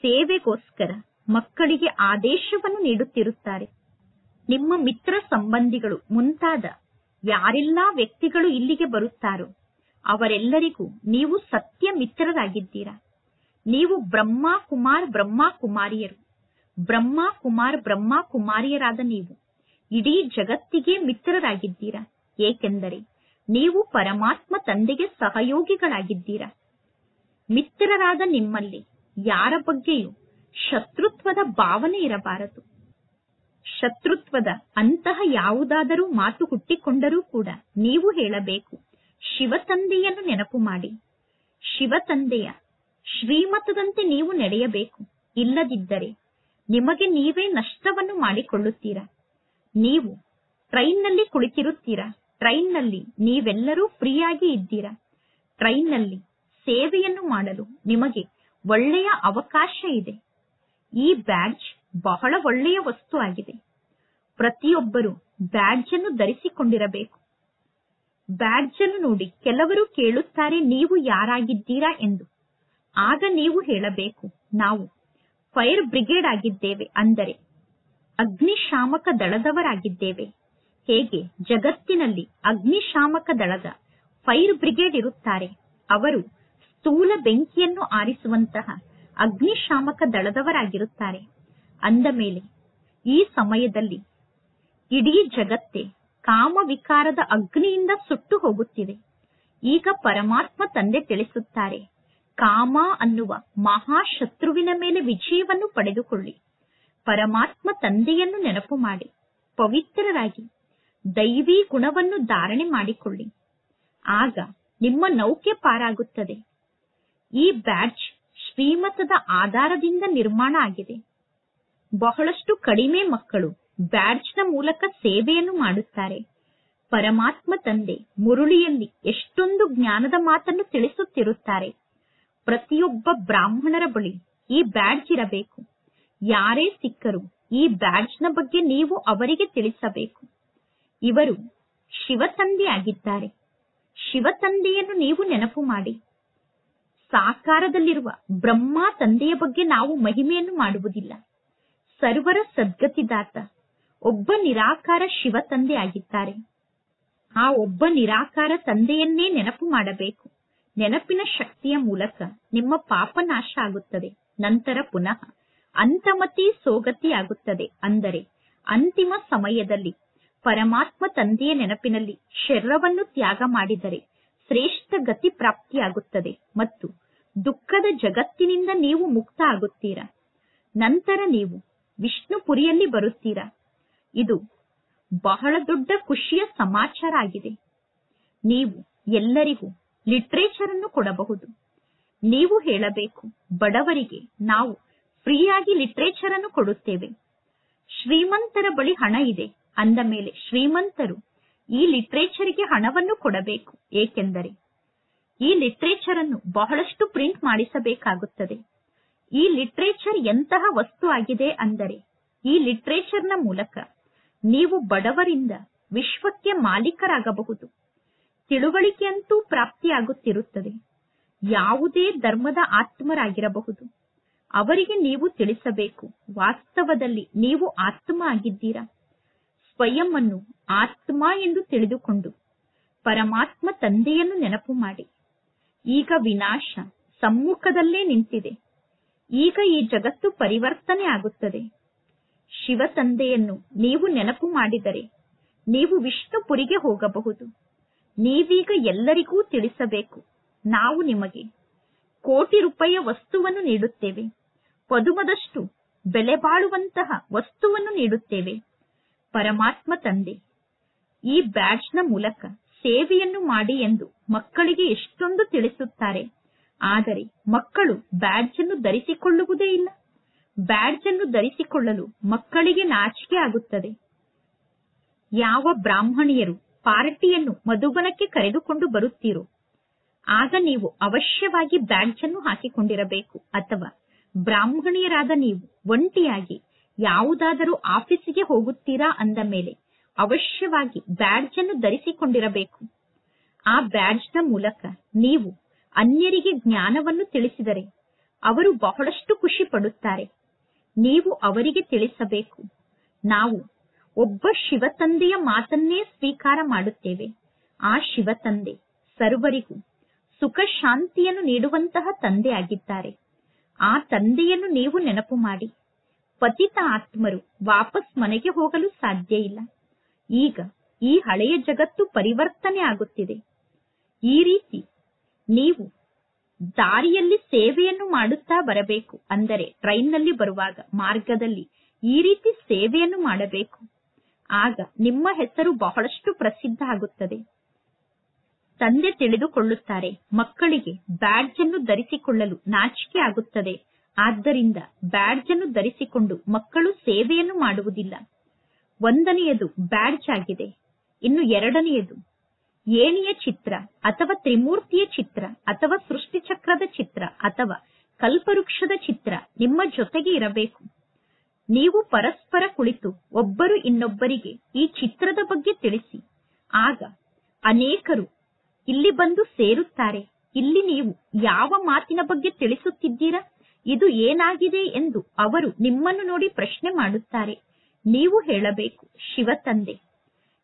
ಸೇವೆಗೋಸ್ಕರ ಮಕ್ಕಳಿಗೆ ಆದೇಶವನ್ನು ನೀಡುತ್ತಿರುತ್ತಾರೆ. ನಿಮ್ಮ ಮಿತ್ರ ಸಂಬಂಧಿಗಳು ಮುಂತಾದ ಯಾರೆಲ್ಲಾ ವ್ಯಕ್ತಿಗಳು ಇಲ್ಲಿಗೆ ಬರುತ್ತಾರೋ ಅವರೆಲ್ಲರಿಗೂ ನೀವು ಸತ್ಯ ಮಿತ್ರರಾಗಿದ್ದೀರಾ. ನೀವು ಬ್ರಹ್ಮ ಕುಮಾರಿಯರು. ಬ್ರಹ್ಮ ಕುಮಾರಿಯರಾದ ನೀವು ಇಡೀ ಜಗತ್ತಿಗೆ ಮಿತ್ರರಾಗಿದ್ದೀರಾ. ಏಕೆಂದರೆ ನೀವು ಪರಮಾತ್ಮ ತಂದೆಗೆ ಸಹಯೋಗಿಗಳಾಗಿದ್ದೀರಾ. ಮಿತ್ರರಾದ ನಿಮ್ಮಲ್ಲಿ ಯಾರ ಬಗ್ಗೆಯೂ ಶತ್ರುತ್ವದ ಭಾವನೆ ಇರಬಾರದು. ಶತ್ರುತ್ವದ ಅಂತಹ ಯಾವುದಾದರೂ ಮಾತು ಹುಟ್ಟಿಕೊಂಡರೂ ಕೂಡ ನೀವು ಹೇಳಬೇಕು, ಶಿವತಂದೆಯನ್ನು ನೆನಪು ಮಾಡಿ. ಶಿವತಂದೆಯ ಶ್ರೀಮತದಂತೆ ನೀವು ನಡೆಯಬೇಕು. ಇಲ್ಲದಿದ್ದರೆ ನಿಮಗೆ ನೀವೇ ನಷ್ಟವನ್ನು ಮಾಡಿಕೊಳ್ಳುತ್ತೀರಾ. ನೀವು ಟ್ರೈನ್ನಲ್ಲಿ ಕುಳಿತಿರುತ್ತೀರಾ. ಟ್ರೈನ್ನಲ್ಲಿ ನೀವೆಲ್ಲರೂ ಫ್ರೀಯಾಗಿ ಇದ್ದೀರಾ. ಟ್ರೈನ್ನಲ್ಲಿ ಸೇವೆಯನ್ನು ಮಾಡಲು ನಿಮಗೆ ಒಳ್ಳೆಯ ಅವಕಾಶ ಇದೆ. ಈ ಬ್ಯಾಡ್ಜ್ ಬಹಳ ಒಳ್ಳೆಯ ವಸ್ತು ಆಗಿದೆ. ಪ್ರತಿಯೊಬ್ಬರೂ ಬ್ಯಾಡ್ಜ್ ಅನ್ನು ಧರಿಸಿಕೊಂಡಿರಬೇಕು. ಬ್ಯಾಡ್ಜ್ ಅನ್ನು ನೋಡಿ ಕೆಲವರು ಕೇಳುತ್ತಾರೆ, ನೀವು ಯಾರಾಗಿದ್ದೀರಾ ಎಂದು. ಆಗ ನೀವು ಹೇಳಬೇಕು, ನಾವು ಫೈರ್ ಬ್ರಿಗೇಡ್ ಆಗಿದ್ದೇವೆ, ಅಂದರೆ ಅಗ್ನಿಶಾಮಕ ದಳದವರಾಗಿದ್ದೇವೆ. ಹೇಗೆ ಜಗತ್ತಿನಲ್ಲಿ ಅಗ್ನಿಶಾಮಕ ದಳದ ಫೈರ್ ಬ್ರಿಗೇಡ್ ಇರುತ್ತಾರೆ, ಅವರು ಸ್ಥೂಲ ಬೆಂಕಿಯನ್ನು ಆರಿಸುವಂತಹ ಅಗ್ನಿಶಾಮಕ ದಳದವರಾಗಿರುತ್ತಾರೆ. ಅಂದ ಮೇಲೆ ಈ ಸಮಯದಲ್ಲಿ ಇಡೀ ಜಗತ್ತೇ ಕಾಮವಿಕಾರದ ಅಗ್ನಿಯಿಂದ ಸುಟ್ಟು ಹೋಗುತ್ತಿದೆ. ಈಗ ಪರಮಾತ್ಮ ತಂದೆ ತಿಳಿಸುತ್ತಾರೆ, ಕಾಮ ಅನ್ನುವ ಮಹಾಶತ್ರುವಿನ ಮೇಲೆ ವಿಜಯವನ್ನು ಪಡೆದುಕೊಳ್ಳಿ. ಪರಮಾತ್ಮ ತಂದೆಯನ್ನು ನೆನಪು ಮಾಡಿ ಪವಿತ್ರರಾಗಿ ದೈವಿ ಗುಣವನ್ನು ಧಾರಣೆ ಮಾಡಿಕೊಳ್ಳಿ. ಆಗ ನಿಮ್ಮ ನೌಕೆ ಪಾರಾಗುತ್ತದೆ. ಈ ಬ್ಯಾಡ್ಜ್ ಶ್ರೀಮತದ ಆಧಾರದಿಂದ ನಿರ್ಮಾಣ ಆಗಿದೆ. ಬಹಳಷ್ಟು ಕಡಿಮೆ ಮಕ್ಕಳು ಬ್ಯಾಡ್ಜ್ನ ಮೂಲಕ ಸೇವೆಯನ್ನು ಮಾಡುತ್ತಾರೆ. ಪರಮಾತ್ಮ ತಂದೆ ಮುರುಳಿಯಲ್ಲಿ ಎಷ್ಟೊಂದು ಜ್ಞಾನದ ಮಾತನ್ನು ತಿಳಿಸುತ್ತಿರುತ್ತಾರೆ. ಪ್ರತಿಯೊಬ್ಬ ಬ್ರಾಹ್ಮಣರ ಬಳಿ ಈ ಬ್ಯಾಡ್ಜ್ ಇರಬೇಕು. ಯಾರೇ ಸಿಕ್ಕರೂ ಈ ಬ್ಯಾಡ್ಜ್ನ ಬಗ್ಗೆ ನೀವು ಅವರಿಗೆ ತಿಳಿಸಬೇಕು. ಇವರು ಶಿವತಂದೆ ಆಗಿದ್ದಾರೆ. ಶಿವತಂದೆಯನ್ನು ನೀವು ನೆನಪು ಮಾಡಿ. ಸಾಕಾರದಲ್ಲಿರುವ ಬ್ರಹ್ಮ ತಂದೆಯ ಬಗ್ಗೆ ನಾವು ಮಹಿಮೆಯನ್ನು ಮಾಡುವುದಿಲ್ಲ. ಸರ್ವರ ಸದ್ಗತಿದಾತ ಒಬ್ಬ ನಿರಾಕಾರ ಶಿವ ತಂದೆ ಆಗಿದ್ದಾರೆ. ಆ ಒಬ್ಬ ನಿರಾಕಾರ ತಂದೆಯನ್ನೇ ನೆನಪು ಮಾಡಬೇಕು. ನೆನಪಿನ ಶಕ್ತಿಯ ಮೂಲಕ ನಿಮ್ಮ ಪಾಪ ನಾಶ ಆಗುತ್ತದೆ. ನಂತರ ಪುನಃ ಅಂತಮತಿ ಸೋಗತಿ ಆಗುತ್ತದೆ. ಅಂದರೆ ಅಂತಿಮ ಸಮಯದಲ್ಲಿ ಪರಮಾತ್ಮ ತಂದೆಯ ನೆನಪಿನಲ್ಲಿ ಶರೀರವನ್ನು ತ್ಯಾಗ ಮಾಡಿದರೆ ಶ್ರೇಷ್ಠ ಗತಿ ಪ್ರಾಪ್ತಿಯಾಗುತ್ತದೆ ಮತ್ತು ದುಃಖದ ಜಗತ್ತಿನಿಂದ ನೀವು ಮುಕ್ತ ಆಗುತ್ತೀರಾ. ನಂತರ ನೀವು ವಿಷ್ಣುಪುರಿಯಲ್ಲಿ ಬರುತ್ತೀರಾ. ಇದು ಬಹಳ ದೊಡ್ಡ ಖುಷಿಯ ಸಮಾಚಾರ ಆಗಿದೆ. ನೀವು ಎಲ್ಲರಿಗೂ ಲಿಟರೇಚರ್ ಅನ್ನು ಕೊಡಬಹುದು. ನೀವು ಹೇಳಬೇಕು, ಬಡವರಿಗೆ ನಾವು ಫ್ರೀಯಾಗಿ ಲಿಟರೇಚರ್ ಅನ್ನು ಕೊಡುತ್ತೇವೆ. ಶ್ರೀಮಂತರ ಬಳಿ ಹಣ ಇದೆ ಅಂದ ಮೇಲೆ ಶ್ರೀಮಂತರು ಈ ಲಿಟರೇಚರ್ಗೆ ಹಣವನ್ನು ಕೊಡಬೇಕು. ಏಕೆಂದರೆ ಈ ಲಿಟರೇಚರ್ ಅನ್ನು ಬಹಳಷ್ಟು ಪ್ರಿಂಟ್ ಮಾಡಿಸಬೇಕಾಗುತ್ತದೆ. ಈ ಲಿಟರೇಚರ್ ಎಂತಹ ವಸ್ತು ಆಗಿದೆ ಅಂದರೆ ಈ ಲಿಟರೇಚರ್ನ ಮೂಲಕ ನೀವು ಬಡವರಿಂದ ವಿಶ್ವಕ್ಕೆ ಮಾಲೀಕರಾಗಬಹುದು. ತಿಳುವಳಿಕೆಯಂತೂ ಪ್ರಾಪ್ತಿಯಾಗುತ್ತಿರುತ್ತದೆ. ಯಾವುದೇ ಧರ್ಮದ ಆತ್ಮರಾಗಿರಬಹುದು. ಅವರಿಗೆ ನೀವು ತಿಳಿಸಬೇಕು, ವಾಸ್ತವದಲ್ಲಿ ನೀವು ಆತ್ಮ ಆಗಿದ್ದೀರಾ. ಸ್ವಯಂ ಅನ್ನು ಆತ್ಮ ಎಂದು ತಿಳಿದುಕೊಂಡು ಪರಮಾತ್ಮ ತಂದೆಯನ್ನು ನೆನಪು ಮಾಡಿ. ಈಗ ವಿನಾಶ ಸಮ್ಮುಖದಲ್ಲೇ ನಿಂತಿದೆ. ಈಗ ಈ ಜಗತ್ತು ಪರಿವರ್ತನೆ ಆಗುತ್ತದೆ. ಶಿವ ತಂದೆಯನ್ನು ನೀವು ನೆನಪು ಮಾಡಿದರೆ ನೀವು ವಿಷ್ಣುಪುರಿಗೆ ಹೋಗಬಹುದು. ನೀವೀಗ ಎಲ್ಲರಿಗೂ ತಿಳಿಸಬೇಕು, ನಾವು ನಿಮಗೆ ಕೋಟಿ ರೂಪಾಯಿಯ ವಸ್ತುವನ್ನು ನೀಡುತ್ತೇವೆ, ಪದುಮದಷ್ಟು ಬೆಲೆ ಬಾಳುವಂತಹ ವಸ್ತುವನ್ನು ನೀಡುತ್ತೇವೆ. ಪರಮಾತ್ಮ ತಂದೆ ಈ ಬ್ಯಾಡ್ಜ್ನ ಮೂಲಕ ಸೇವೆಯನ್ನು ಮಾಡಿ ಎಂದು ಮಕ್ಕಳಿಗೆ ಎಷ್ಟೊಂದು ತಿಳಿಸುತ್ತಾರೆ. ಆದರೆ ಮಕ್ಕಳು ಬ್ಯಾಡ್ಜ್ ಅನ್ನು ಧರಿಸಿಕೊಳ್ಳುವುದೇ ಇಲ್ಲ. ಬ್ಯಾಡ್ಜ್ ಅನ್ನು ಧರಿಸಿಕೊಳ್ಳಲು ಮಕ್ಕಳಿಗೆ ನಾಚಿಕೆ ಆಗುತ್ತದೆ. ಯಾವ ಬ್ರಾಹ್ಮಣಿಯರು ಪಾರ್ಟಿಯನ್ನು ಮಧುಬನಕ್ಕೆ ಕರೆದುಕೊಂಡು ಬರುತ್ತೀರೋ ಆಗ ನೀವು ಅವಶ್ಯವಾಗಿ ಬ್ಯಾಡ್ಜ್ ಅನ್ನು ಹಾಕಿಕೊಂಡಿರಬೇಕು. ಅಥವಾ ಬ್ರಾಹ್ಮಣಿಯರಾದ ನೀವು ಒಂಟಿಯಾಗಿ ಯಾವುದಾದರೂ ಆಫೀಸಿಗೆ ಹೋಗುತ್ತೀರಾ ಅಂದ ಮೇಲೆ ಅವಶ್ಯವಾಗಿ ಬ್ಯಾಡ್ಜ್ ಅನ್ನು ಧರಿಸಿಕೊಂಡಿರಬೇಕು. ಆ ಬ್ಯಾಡ್ಜ್ನ ಮೂಲಕ ನೀವು ಅನ್ಯರಿಗೆ ಜ್ಞಾನವನ್ನು ತಿಳಿಸಿದರೆ ಅವರು ಬಹಳಷ್ಟು ಖುಷಿ ಪಡುತ್ತಾರೆ. ನೀವು ಅವರಿಗೆ ತಿಳಿಸಬೇಕು, ನಾವು ಒಬ್ಬ ಶಿವತಂದೆಯ ಮಾತನ್ನೇ ಸ್ವೀಕಾರ ಮಾಡುತ್ತೇವೆ. ಆ ಶಿವತಂದೆ ಸರ್ವರಿಗೂ ಸುಖ ಶಾಂತಿಯನ್ನು ನೀಡುವಂತಹ ತಂದೆ ಆಗಿದ್ದಾರೆ. ಆ ತಂದೆಯನ್ನು ನೀವು ನೆನಪು ಮಾಡಿ. ಪತಿತ ಆತ್ಮರು ವಾಪಸ್ ಮನೆಗೆ ಹೋಗಲು ಸಾಧ್ಯ ಇಲ್ಲ. ಈಗ ಈ ಹಳೆಯ ಜಗತ್ತು ಪರಿವರ್ತನೆ ಆಗುತ್ತಿದೆ. ಈ ರೀತಿ ನೀವು ದಾರಿಯಲ್ಲಿ ಸೇವೆಯನ್ನು ಮಾಡುತ್ತಾ ಬರಬೇಕು. ಅಂದರೆ ಟ್ರೈನ್ನಲ್ಲಿ ಬರುವಾಗ ಮಾರ್ಗದಲ್ಲಿ ಈ ರೀತಿ ಸೇವೆಯನ್ನು ಮಾಡಬೇಕು. ಆಗ ನಿಮ್ಮ ಹೆಸರು ಬಹಳಷ್ಟು ಪ್ರಸಿದ್ಧ ಆಗುತ್ತದೆ. ತಂದೆ ತಿಳಿದುಕೊಳ್ಳುತ್ತಾರೆ, ಮಕ್ಕಳಿಗೆ ಬ್ಯಾಡ್ಜ್ ಅನ್ನು ಧರಿಸಿಕೊಳ್ಳಲು ನಾಚಿಕೆ ಆಗುತ್ತದೆ. ಆದ್ದರಿಂದ ಬ್ಯಾಡ್ಜ್ ಅನ್ನು ಧರಿಸಿಕೊಂಡು ಮಕ್ಕಳು ಸೇವೆಯನ್ನು ಮಾಡುವುದಿಲ್ಲ. ಒಂದನೆಯದು ಬ್ಯಾಡ್ಜ್ ಆಗಿದೆ. ಇನ್ನು ಎರಡನೆಯದು ಏಣಿಯ ಚಿತ್ರ ಅಥವಾ ತ್ರಿಮೂರ್ತಿಯ ಚಿತ್ರ ಅಥವಾ ಸೃಷ್ಟಿ ಚಕ್ರದ ಚಿತ್ರ ಅಥವಾ ಕಲ್ಪವೃಕ್ಷದ ಚಿತ್ರ ನಿಮ್ಮ ಜೊತೆಗೆ ಇರಬೇಕು. ನೀವು ಪರಸ್ಪರ ಕುಳಿತು ಒಬ್ಬರು ಇನ್ನೊಬ್ಬರಿಗೆ ಈ ಚಿತ್ರದ ಬಗ್ಗೆ ತಿಳಿಸಿ. ಆಗ ಅನೇಕರು ಇಲ್ಲಿ ಬಂದು ಸೇರುತ್ತಾರೆ. ಇಲ್ಲಿ ನೀವು ಯಾವ ಮಾತಿನ ಬಗ್ಗೆ ತಿಳಿಸುತ್ತಿದ್ದೀರಾ, ಇದು ಏನಾಗಿದೆ ಎಂದು ಅವರು ನಿಮ್ಮನ್ನು ನೋಡಿ ಪ್ರಶ್ನೆ ಮಾಡುತ್ತಾರೆ. ನೀವು ಹೇಳಬೇಕು, ಶಿವತಂದೆ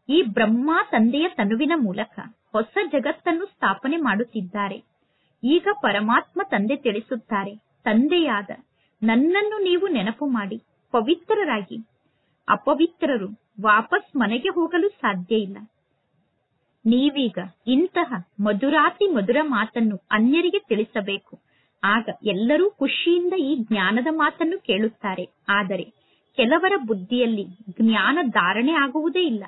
ಈ ಬ್ರಹ್ಮ ತಂದೆಯ ತನುವಿನ ಮೂಲಕ ಹೊಸ ಜಗತ್ತನ್ನು ಸ್ಥಾಪನೆ ಮಾಡುತ್ತಿದ್ದಾರೆ. ಈಗ ಪರಮಾತ್ಮ ತಂದೆ ತಿಳಿಸುತ್ತಾರೆ, ತಂದೆಯಾದ ನನ್ನನ್ನು ನೀವು ನೆನಪು ಮಾಡಿ ಪವಿತ್ರರಾಗಿ. ಅಪವಿತ್ರರು ವಾಪಸ್ ಮನೆಗೆ ಹೋಗಲು ಸಾಧ್ಯ ಇಲ್ಲ. ನೀವೀಗ ಇಂತಹ ಮಧುರಾತಿ ಮಧುರ ಮಾತನ್ನು ಅನ್ಯರಿಗೆ ತಿಳಿಸಬೇಕು. ಆಗ ಎಲ್ಲರೂ ಖುಷಿಯಿಂದ ಈ ಜ್ಞಾನದ ಮಾತನ್ನು ಕೇಳುತ್ತಾರೆ. ಆದರೆ ಕೆಲವರ ಬುದ್ಧಿಯಲ್ಲಿ ಜ್ಞಾನ ಧಾರಣೆ ಆಗುವುದೇ ಇಲ್ಲ.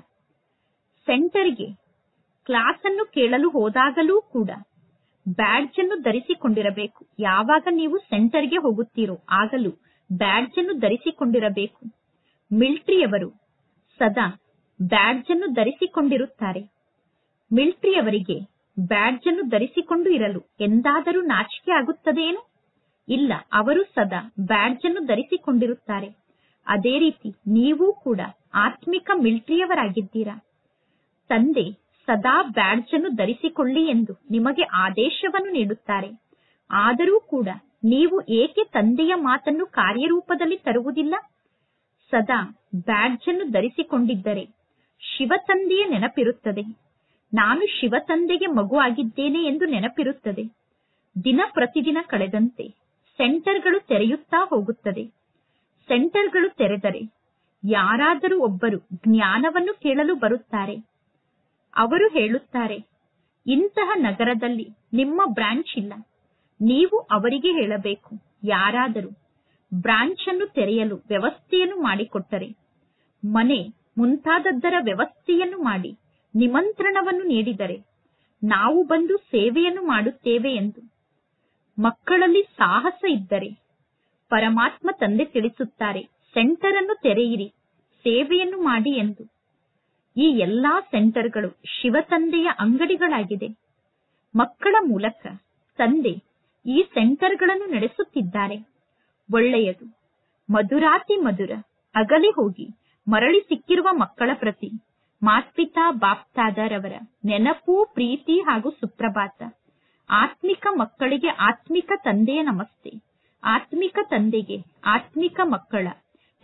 ಸೆಂಟರ್ಗೆ ಕ್ಲಾಸ್ ಅನ್ನು ಕೇಳಲು ಹೋದಾಗಲೂ ಕೂಡ ಬ್ಯಾಡ್ಜ್ ಅನ್ನು ಧರಿಸಿಕೊಂಡಿರಬೇಕು. ಯಾವಾಗ ನೀವು ಸೆಂಟರ್ಗೆ ಹೋಗುತ್ತೀರೋ ಆಗಲೂ ಬ್ಯಾಡ್ಜ್ ಅನ್ನು ಧರಿಸಿಕೊಂಡಿರಬೇಕು. ಮಿಲಿಟರಿಯವರು ಸದಾ ಬ್ಯಾಡ್ಜ್ ಅನ್ನು ಧರಿಸಿಕೊಂಡಿರುತ್ತಾರೆ. ಮಿಲಿಟರಿಯವರಿಗೆ ಬ್ಯಾಡ್ಜ್ ಅನ್ನು ಧರಿಸಿಕೊಂಡು ಇರಲು ಎಂದಾದರೂ ನಾಚಿಕೆ ಆಗುತ್ತದೇನು? ಇಲ್ಲ, ಅವರು ಸದಾ ಬ್ಯಾಡ್ಜ್ ಅನ್ನು ಧರಿಸಿಕೊಂಡಿರುತ್ತಾರೆ. ಅದೇ ರೀತಿ ನೀವು ಕೂಡ ಆತ್ಮಿಕ ಮಿಲಿಟರಿಯವರಾಗಿದ್ದೀರಾ. ತಂದೆ ಸದಾ ಬ್ಯಾಡ್ಜ್ ಅನ್ನು ಧರಿಸಿಕೊಳ್ಳಿ ಎಂದು ನಿಮಗೆ ಆದೇಶವನ್ನು ನೀಡುತ್ತಾರೆ. ಆದರೂ ಕೂಡ ನೀವು ಏಕೆ ತಂದೆಯ ಮಾತನ್ನು ಕಾರ್ಯರೂಪದಲ್ಲಿ ತರುವುದಿಲ್ಲ? ಸದಾ ಬ್ಯಾಡ್ಜ್ ಅನ್ನು ಧರಿಸಿಕೊಂಡಿದ್ದರೆ ಶಿವ ತಂದೆಯ ನೆನಪಿರುತ್ತದೆ. ನಾನು ಶಿವ ತಂದೆಗೆ ಮಗು ಆಗಿದ್ದೇನೆ ಎಂದು ನೆನಪಿರುತ್ತದೆ. ದಿನ ಪ್ರತಿದಿನ ಕಳೆದಂತೆ ಸೆಂಟರ್ಗಳು ತೆರೆಯುತ್ತಾ ಹೋಗುತ್ತದೆ. ಸೆಂಟರ್ಗಳು ತೆರೆದರೆ ಯಾರಾದರೂ ಒಬ್ಬರು ಜ್ಞಾನವನ್ನು ಕೇಳಲು ಬರುತ್ತಾರೆ. ಅವರು ಹೇಳುತ್ತಾರೆ, ಇಂತಹ ನಗರದಲ್ಲಿ ನಿಮ್ಮ ಬ್ರಾಂಚ್ ಇಲ್ಲ. ನೀವು ಅವರಿಗೆ ಹೇಳಬೇಕು, ಯಾರಾದರೂ ಬ್ರಾಂಚ್ ಅನ್ನು ತೆರೆಯಲು ವ್ಯವಸ್ಥೆಯನ್ನು ಮಾಡಿಕೊಟ್ಟರೆ, ಮನೆ ಮುಂತಾದದ್ದರ ವ್ಯವಸ್ಥೆಯನ್ನು ಮಾಡಿ ನಿಮಂತ್ರಣವನ್ನು ನೀಡಿದರೆ ನಾವು ಬಂದು ಸೇವೆಯನ್ನು ಮಾಡುತ್ತೇವೆ ಎಂದು. ಮಕ್ಕಳಲ್ಲಿ ಸಾಹಸ ಇದ್ದರೆ ಪರಮಾತ್ಮ ತಂದೆ ತಿಳಿಸುತ್ತಾರೆ, ಸೆಂಟರ್ ಅನ್ನು ತೆರೆಯಿರಿ, ಸೇವೆಯನ್ನು ಮಾಡಿ ಎಂದು. ಈ ಎಲ್ಲಾ ಸೆಂಟರ್ಗಳು ಶಿವ ತಂದೆಯ ಅಂಗಡಿಗಳಾಗಿದೆ. ಮಕ್ಕಳ ಮೂಲಕ ತಂದೆ ಈ ಸೆಂಟರ್ಗಳನ್ನು ನಡೆಸುತ್ತಿದ್ದಾರೆ. ಒಳ್ಳೆಯದು. ಮಧುರಾತಿ ಮಧುರ ಅಗಲಿ ಹೋಗಿ ಮರಳಿ ಸಿಕ್ಕಿರುವ ಮಕ್ಕಳ ಪ್ರತಿ ಮಾತ್ಪಿತಾ ಬಾಪ್ತಾದರವರ ನೆನಪು, ಪ್ರೀತಿ ಹಾಗೂ ಸುಪ್ರಭಾತ. ಆತ್ಮಿಕ ಮಕ್ಕಳಿಗೆ ಆತ್ಮಿಕ ತಂದೆಯ ನಮಸ್ತೆ. ಆತ್ಮಿಕ ತಂದೆಗೆ ಆತ್ಮಿಕ ಮಕ್ಕಳ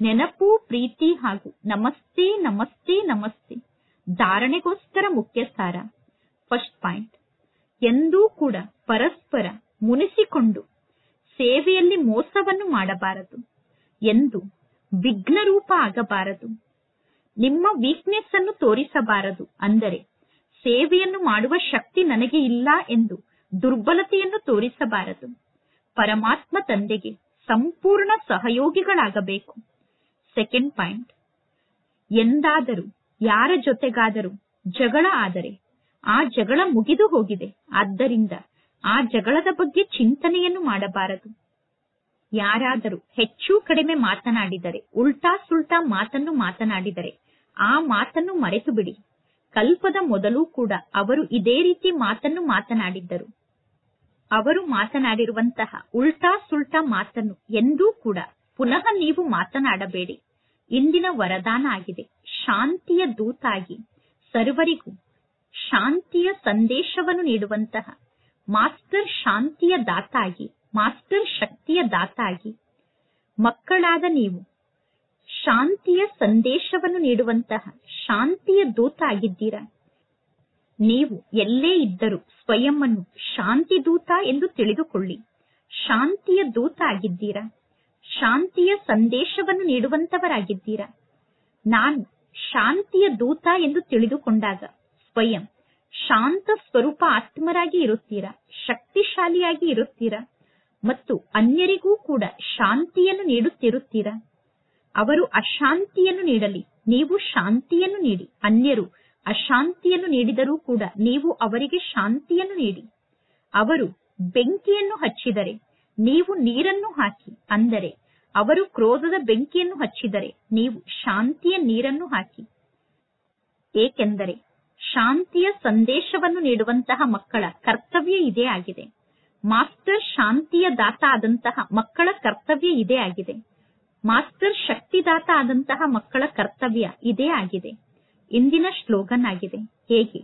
ನೆನಪು, ಪ್ರೀತಿ ಹಾಗೂ ನಮಸ್ತೆ ನಮಸ್ತೆ ನಮಸ್ತೆ. ಧಾರಣೆಗೋಸ್ಕರ ಮುಖ್ಯ ಸಾರ. ಫಸ್ಟ್ ಪಾಯಿಂಟ್, ಎಂದೂ ಕೂಡ ಪರಸ್ಪರ ಮುನಿಸಿಕೊಂಡು ಸೇವೆಯಲ್ಲಿ ಮೋಸವನ್ನು ಮಾಡಬಾರದು. ಎಂದು ವಿಘ್ನರೂಪ ಆಗಬಾರದು. ನಿಮ್ಮ ವೀಕ್ನೆಸ್ ಅನ್ನು ತೋರಿಸಬಾರದು. ಅಂದರೆ ಸೇವೆಯನ್ನು ಮಾಡುವ ಶಕ್ತಿ ನನಗೆ ಇಲ್ಲ ಎಂದು ದುರ್ಬಲತೆಯನ್ನು ತೋರಿಸಬಾರದು. ಪರಮಾತ್ಮ ತಂದೆಗೆ ಸಂಪೂರ್ಣ ಸಹಯೋಗಿಗಳಾಗಬೇಕು. ಸೆಕೆಂಡ್ ಪಾಯಿಂಟ್, ಎಂದಾದರೂ ಯಾರ ಜೊತೆಗಾದರೂ ಜಗಳ ಆದರೆ ಆ ಜಗಳ ಮುಗಿದು ಹೋಗಿದೆ. ಆದ್ದರಿಂದ ಆ ಜಗಳದ ಬಗ್ಗೆ ಚಿಂತನೆಯನ್ನು ಮಾಡಬಾರದು. ಯಾರಾದರೂ ಹೆಚ್ಚು ಕಡಿಮೆ ಮಾತನಾಡಿದರೆ, ಉಲ್ಟಾ ಸುಲ್ಟಾ ಮಾತನ್ನು ಮಾತನಾಡಿದರೆ ಆ ಮಾತನ್ನು ಮರೆತು ಬಿಡಿ. ಕಲ್ಪದ ಮೊದಲು ಕೂಡ ಅವರು ಇದೇ ರೀತಿ ಮಾತನ್ನು ಮಾತನಾಡಿದ್ದರು. ಅವರು ಮಾತನಾಡಿರುವಂತಹ ಉಲ್ಟಾ ಸುಲ್ಟಾ ಮಾತನ್ನು ಎಂದೂ ಕೂಡ ಪುನಃ ನೀವು ಮಾತನಾಡಬೇಡಿ. ಇಂದಿನ ವರದಾನ ಆಗಿದೆ, ಶಾಂತಿಯ ದೂತಾಗಿ ಸರ್ವರಿಗೂ ಶಾಂತಿಯ ಸಂದೇಶವನ್ನು ನೀಡುವಂತಹ ಮಾಸ್ಟರ್ ಶಾಂತಿಯ ದಾತಾಗಿ, ಮಾಸ್ಟರ್ ಶಕ್ತಿಯ ದಾತಾಗಿ ಮಕ್ಕಳಾದ ನೀವು ಶಾಂತಿಯ ಸಂದೇಶವನ್ನು ನೀಡುವಂತಹ ಶಾಂತಿಯ ದೂತ ಆಗಿದ್ದೀರಾ. ನೀವು ಎಲ್ಲೇ ಇದ್ದರೂ ಸ್ವಯಂ ಅನ್ನು ಶಾಂತಿ ದೂತ ಎಂದು ತಿಳಿದುಕೊಳ್ಳಿ. ಶಾಂತಿಯ ದೂತ ಆಗಿದ್ದೀರಾ. ಶಾಂತಿಯ ಸಂದೇಶವನ್ನು ನೀಡುವಂತವರಾಗಿದ್ದೀರಾ. ನಾನು ಶಾಂತಿಯ ದೂತ ಎಂದು ತಿಳಿದುಕೊಂಡಾಗ ಸ್ವಯಂ ಶಾಂತ ಸ್ವರೂಪ ಆತ್ಮರಾಗಿ ಇರುತ್ತೀರಾ, ಶಕ್ತಿಶಾಲಿಯಾಗಿ ಇರುತ್ತೀರಾ ಮತ್ತು ಅನ್ಯರಿಗೂ ಕೂಡ ಶಾಂತಿಯನ್ನು ನೀಡುತ್ತಿರುತ್ತೀರಾ. ಅವರು ಅಶಾಂತಿಯನ್ನು ನೀಡಲಿ, ನೀವು ಶಾಂತಿಯನ್ನು ನೀಡಿ. ಅನ್ಯರು ಅಶಾಂತಿಯನ್ನು ನೀಡಿದರೂ ಕೂಡ ನೀವು ಅವರಿಗೆ ಶಾಂತಿಯನ್ನು ನೀಡಿ. ಅವರು ಬೆಂಕಿಯನ್ನು ಹಚ್ಚಿದರೆ ನೀವು ನೀರನ್ನು ಹಾಕಿ. ಅಂದರೆ ಅವರು ಕ್ರೋಧದ ಬೆಂಕಿಯನ್ನು ಹಚ್ಚಿದರೆ ನೀವು ಶಾಂತಿಯ ನೀರನ್ನು ಹಾಕಿ. ಏಕೆಂದರೆ ಶಾಂತಿಯ ಸಂದೇಶವನ್ನು ನೀಡುವಂತಹ ಮಕ್ಕಳ ಕರ್ತವ್ಯ ಇದೇ ಆಗಿದೆ. ಮಾಸ್ಟರ್ ಶಾಂತಿಯ ದಾತ ಆದಂತಹ ಮಕ್ಕಳ ಕರ್ತವ್ಯ ಇದೇ ಆಗಿದೆ. ಮಾಸ್ಟರ್ ಶಕ್ತಿದಾತ ಆದಂತಹ ಮಕ್ಕಳ ಕರ್ತವ್ಯ ಇದೇ ಆಗಿದೆ. ಇಂದಿನ ಸ್ಲೋಗನ್ ಆಗಿದೆ, ಹೇಗೆ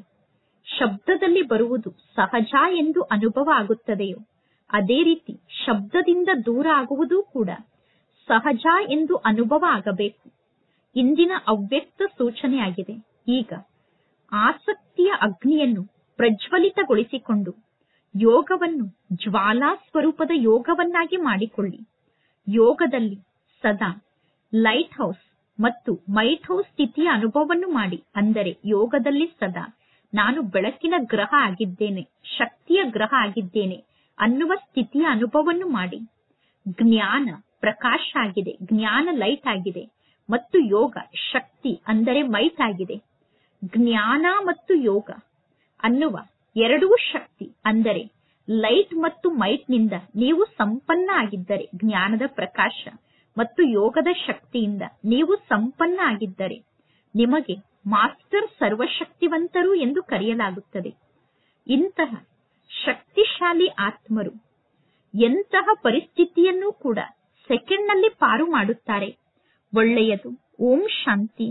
ಶಬ್ದದಲ್ಲಿ ಬರುವುದು ಸಹಜ ಎಂದು ಅನುಭವ ಆಗುತ್ತದೆಯೋ ಅದೇ ರೀತಿ ಶಬ್ದದಿಂದ ದೂರ ಆಗುವುದೂ ಕೂಡ ಸಹಜ ಎಂದು ಅನುಭವ ಆಗಬೇಕು. ಇಂದಿನ ಅವ್ಯಕ್ತ ಸೂಚನೆಯಾಗಿದೆ. ಈಗ ಆಸಕ್ತಿಯ ಅಗ್ನಿಯನ್ನು ಪ್ರಜ್ವಲಿತಗೊಳಿಸಿಕೊಂಡು ಯೋಗವನ್ನು ಜ್ವಾಲಾ ಸ್ವರೂಪದ ಯೋಗವನ್ನಾಗಿ ಮಾಡಿಕೊಳ್ಳಿ. ಯೋಗದಲ್ಲಿ ಸದಾ ಲೈಟ್ ಹೌಸ್ ಮತ್ತು ಮೈಟ್ ಹೌಸ್ ಸ್ಥಿತಿಯ ಅನುಭವವನ್ನು ಮಾಡಿ. ಅಂದರೆ ಯೋಗದಲ್ಲಿ ಸದಾ ನಾನು ಬೆಳಕಿನ ಗ್ರಹ ಆಗಿದ್ದೇನೆ, ಶಕ್ತಿಯ ಗ್ರಹ ಆಗಿದ್ದೇನೆ ಅನ್ನುವ ಸ್ಥಿತಿಯ ಅನುಭವವನ್ನು ಮಾಡಿ. ಜ್ಞಾನ ಪ್ರಕಾಶ ಆಗಿದೆ, ಜ್ಞಾನ ಲೈಟ್ ಆಗಿದೆ ಮತ್ತು ಯೋಗ ಶಕ್ತಿ ಅಂದರೆ ಮೈಟ್ ಆಗಿದೆ. ಜ್ಞಾನ ಮತ್ತು ಯೋಗ ಅನ್ನುವ ಎರಡೂ ಶಕ್ತಿ ಅಂದರೆ ಲೈಟ್ ಮತ್ತು ಮೈಟ್ ನಿಂದ ನೀವು ಸಂಪನ್ನ ಆಗಿದ್ದರೆ, ಜ್ಞಾನದ ಪ್ರಕಾಶ ಮತ್ತು ಯೋಗದ ಶಕ್ತಿಯಿಂದ ನೀವು ಸಂಪನ್ನ ಆಗಿದ್ದರೆ ನಿಮಗೆ ಮಾಸ್ಟರ್ ಸರ್ವಶಕ್ತಿವಂತರು ಎಂದು ಕರೆಯಲಾಗುತ್ತದೆ. ಇಂತಹ ಶಕ್ತಿಶಾಲಿ ಆತ್ಮರು ಎಂತಹ ಪರಿಸ್ಥಿತಿಯನ್ನೂ ಕೂಡ ಸೆಕೆಂಡ್ನಲ್ಲಿ ಪಾರು ಮಾಡುತ್ತಾರೆ. ಒಳ್ಳೆಯದು. ಓಂ ಶಾಂತಿ.